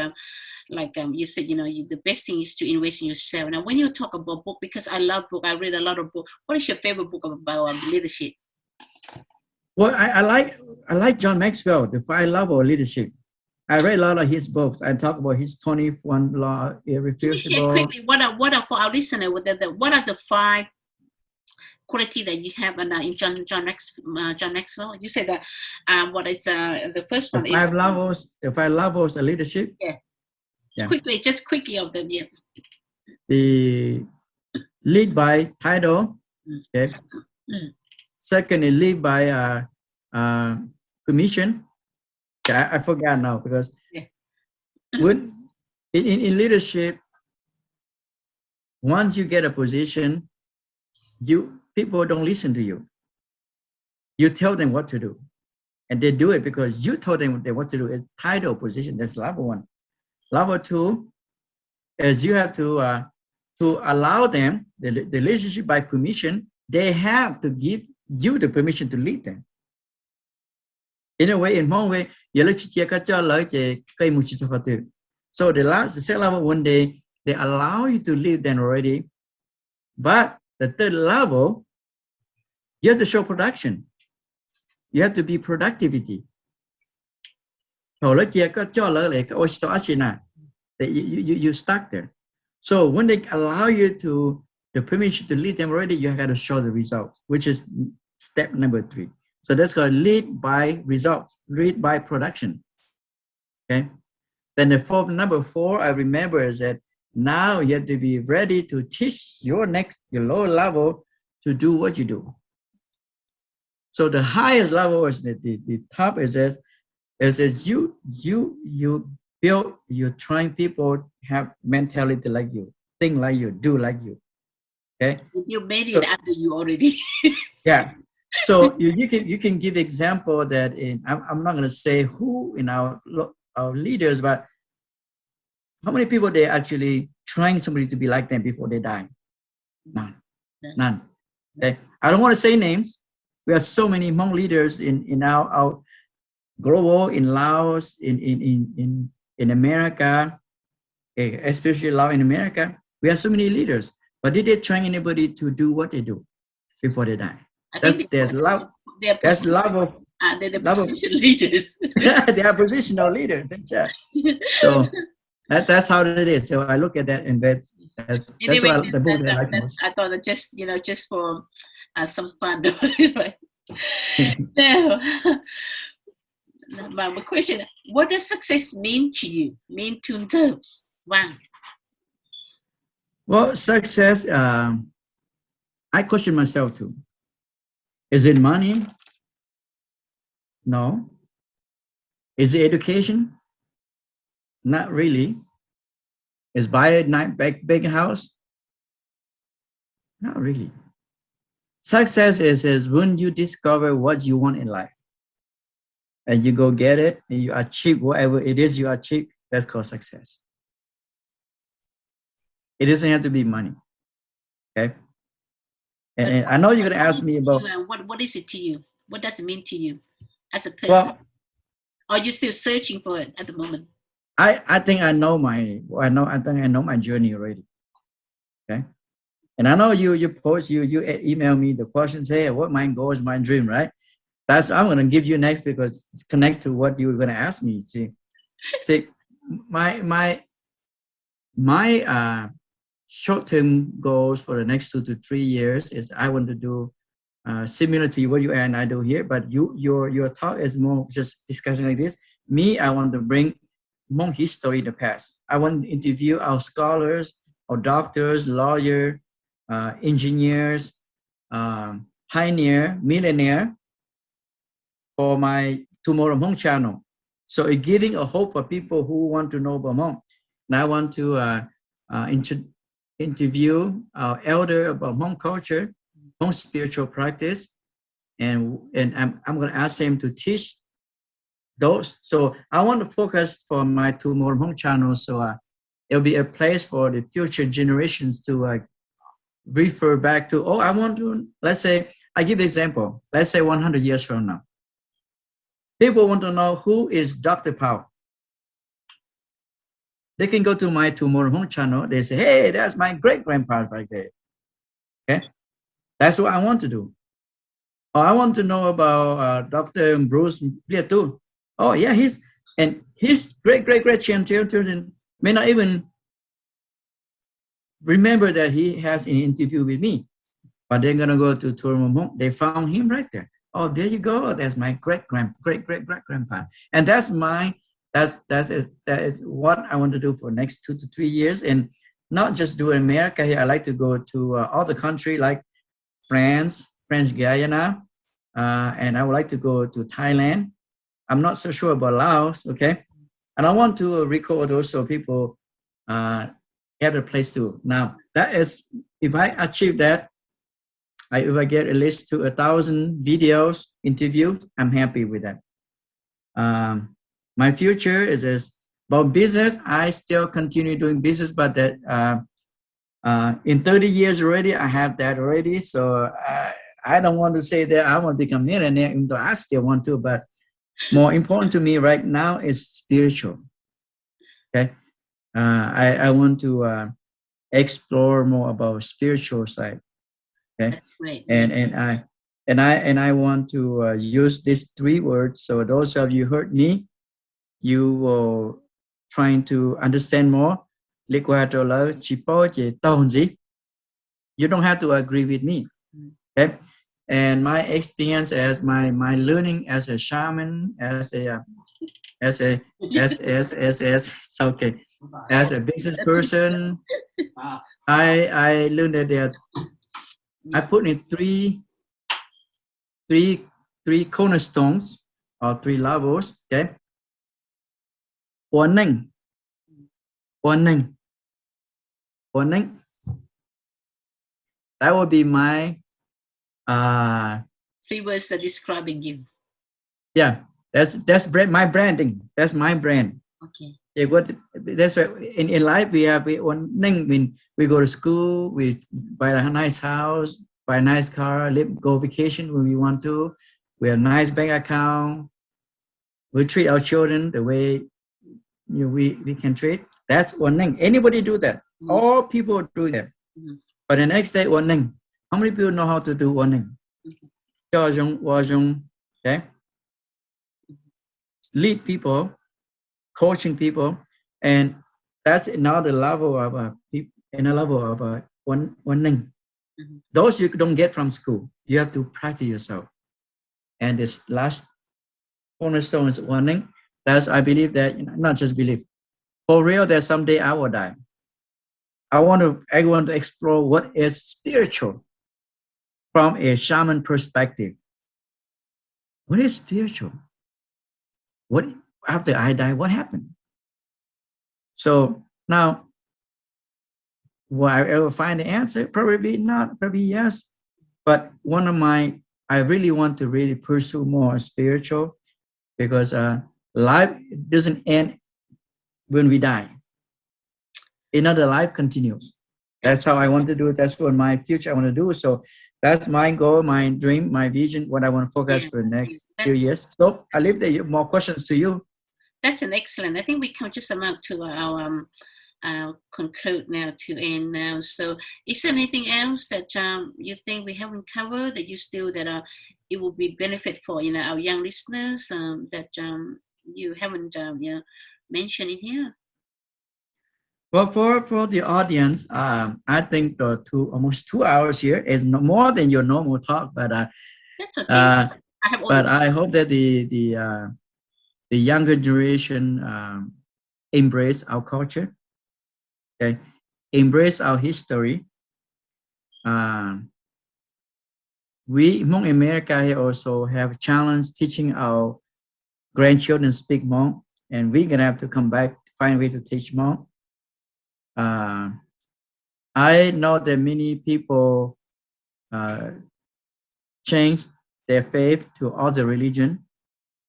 like you said, the best thing is to invest in yourself. Now, when you talk about book, because I love book, I read a lot of books. What is your favorite book about leadership? Well, I like John Maxwell, The 5 Laws of Leadership. I read a lot of his books. I talk about his 21 law irrefutable. Can you share quickly what are for our listener? What are the 5 quality that you have in John Maxwell? You said that what is the first one? The 5 levels. The 5 levels of leadership. Yeah. Just quickly of them. Yeah. The lead by title. Okay. Second is lead by commission. I forgot now because when in leadership, once you get a position, people don't listen to you. You tell them what to do, and they do it because you told them what to do. It's title position. That's level 1. Level 2 is you have to allow them the leadership by permission. They have to give you the permission to lead them. In a way, in Hmong way, so the second level, one day they allow you to lead them already, but the third level, you have to show production. You have to be productivity. You stuck there. So when they allow you the permission to lead them already, you have to show the results, which is step number 3. So that's called lead by results, lead by production. Okay. Then the number 4, I remember is that now you have to be ready to teach your lower level to do what you do. So the highest level is the top is that you're trying people to have mentality like you, think like you, do like you. Okay. You made it under you already. Yeah. So you can give example that I'm not going to say who in our leaders, but how many people they actually trying somebody to be like them before they die? None. Okay. I don't want to say names. We have so many Hmong leaders in our global, in Laos, in America, especially Laos in America. We have so many leaders, but did they train anybody to do what they do before they die? There's love. That's level. They're the position leaders. They are positional leaders. So that's how it is. So I look at that, and that's what the book that I like most. I thought that just for some fun. Right? My question, what does success mean to you? Mean to the Vang? Well, success, I question myself too. Is it money? No. Is it education? Not really. Is buy a nice big house? Not really. Success is when you discover what you want in life and you go get it and you achieve whatever it is you achieve. That's called success. It doesn't have to be money. Okay. And I know you're going to ask me about what is it to you? What does it mean to you as a person? Well, are you still searching for it at the moment? I think I know my journey already. Okay. And I know you email me the questions, hey, what my goal is, my dream, right? That's I'm gonna give you next because it's connect to what you were gonna ask me. See, my short-term goals for the next 2 to 3 years is I want to do similar to what you and I do here, but your talk is more just discussion like this. Me, I want to bring Hmong history in the past. I want to interview our scholars, our doctors, lawyers, engineers, pioneer, millionaire for my Tomorrow Hmong channel. So it's giving a hope for people who want to know about Hmong. And I want to interview our elder about Hmong culture, Hmong spiritual practice, and I'm going to ask them to teach those. So I want to focus for my Tomorrow Hmong channel. So it'll be a place for the future generations to refer back to, I want to, let's say, I give an example. Let's say 100 years from now. People want to know who is Dr. Pao. They can go to my Tomorrow Hmong channel. They say, hey, that's my great-grandpa right there. Okay? That's what I want to do. Or I want to know about Dr. Bruce Lietu. Oh, yeah, his great-great-grandchildren may not even remember that he has an interview with me, but they're gonna go to Tomorrow Hmong. They found him right there. Oh, there you go. That's my great-great-grandpa, and that is what I want to do for the next 2 to 3 years, and not just do America here. I like to go to other countries like French Guyana, and I would like to go to Thailand. I'm not so sure about Laos. Okay, and I want to record those so people have a place to. Now that is, if I achieve that, if I get at least to 1,000 videos, interviews, I'm happy with that. My future is about business. I still continue doing business, but that in 30 years already, I have that already. So I don't want to say that I want to become millionaire, even though I still want to. But more important to me right now is spiritual. Okay, I want to explore more about spiritual side. Okay, that's great. And I want to use these 3 words. So those of you heard me, you will trying to understand more. You don't have to agree with me. Okay, and my experience as my learning as a shaman, as a okay, as a business person, I learned that I put in three cornerstones or 3 levels. Okay, warning. That would be my 3 words that describing you. Yeah, that's my branding. That's my brand. Okay. Yeah, that's right. In life we when we go to school, we buy a nice house, buy a nice car, go vacation when we want to. We have a nice bank account. We treat our children the way we can treat. That's one thing. Anybody do that? Mm-hmm. All people do that. Mm-hmm. But the next day, one thing. How many people know how to do one thing? Mm-hmm. Okay. Lead people, coaching people, and that's another level of one thing. Mm-hmm. Those you don't get from school. You have to practice yourself. And this last cornerstone is warning. That's I believe that not just believe, for real that someday I will die. I want to explore what is spiritual from a shaman perspective. What is spiritual? What after I die? What happened? So now, will I ever find the answer? Probably not. Probably yes. But I really want to really pursue more spiritual, because life doesn't end when we die. Another life continues. That's how I want to do it. That's what my future I want to do. So that's my goal, my dream, my vision, what I want to focus for the next few years. So I leave the more questions to you. That's an excellent. I think we come just about to our conclude now, to end now. So is there anything else that you think we haven't covered that you still that it will be benefit for our young listeners that you haven't mentioned in here? Well, for the audience, I think almost 2 hours here is more than your normal talk, but that's okay. I hope that the younger generation embrace our culture, okay, embrace our history. We Hmong America here also have a challenge teaching our grandchildren speak Hmong, and we're gonna have to come back to find a way to teach Hmong. I know that many people change their faith to other religion,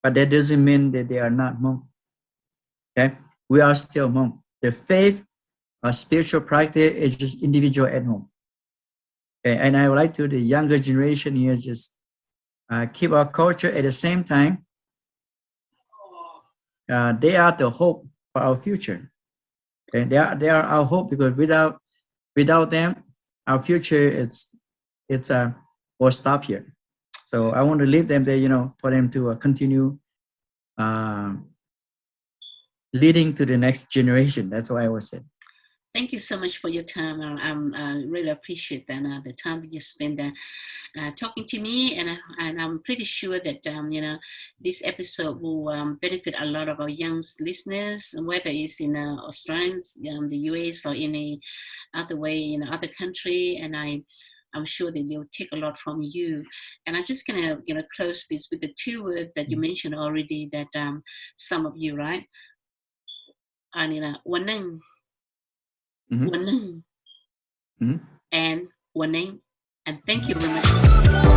but that doesn't mean that they are not Hmong. Okay, we are still Hmong. The faith or spiritual practice is just individual at home. Okay, and I would like to the younger generation here just keep our culture at the same time. They are the hope for our future. Okay, they are our hope, because without them, our future will stop here. So I want to leave them there, for them to continue leading to the next generation. That's what I would say. Thank you so much for your time. I really appreciate that the time that you spend talking to me, and I'm pretty sure that this episode will benefit a lot of our young listeners, whether it's in Australians, the US, or any other way, other country, and I'm sure that they'll take a lot from you. And I'm just gonna close this with the two words that you mentioned already, that some of you, right? Waneng. Mm-hmm. And Waneng. And thank you very much.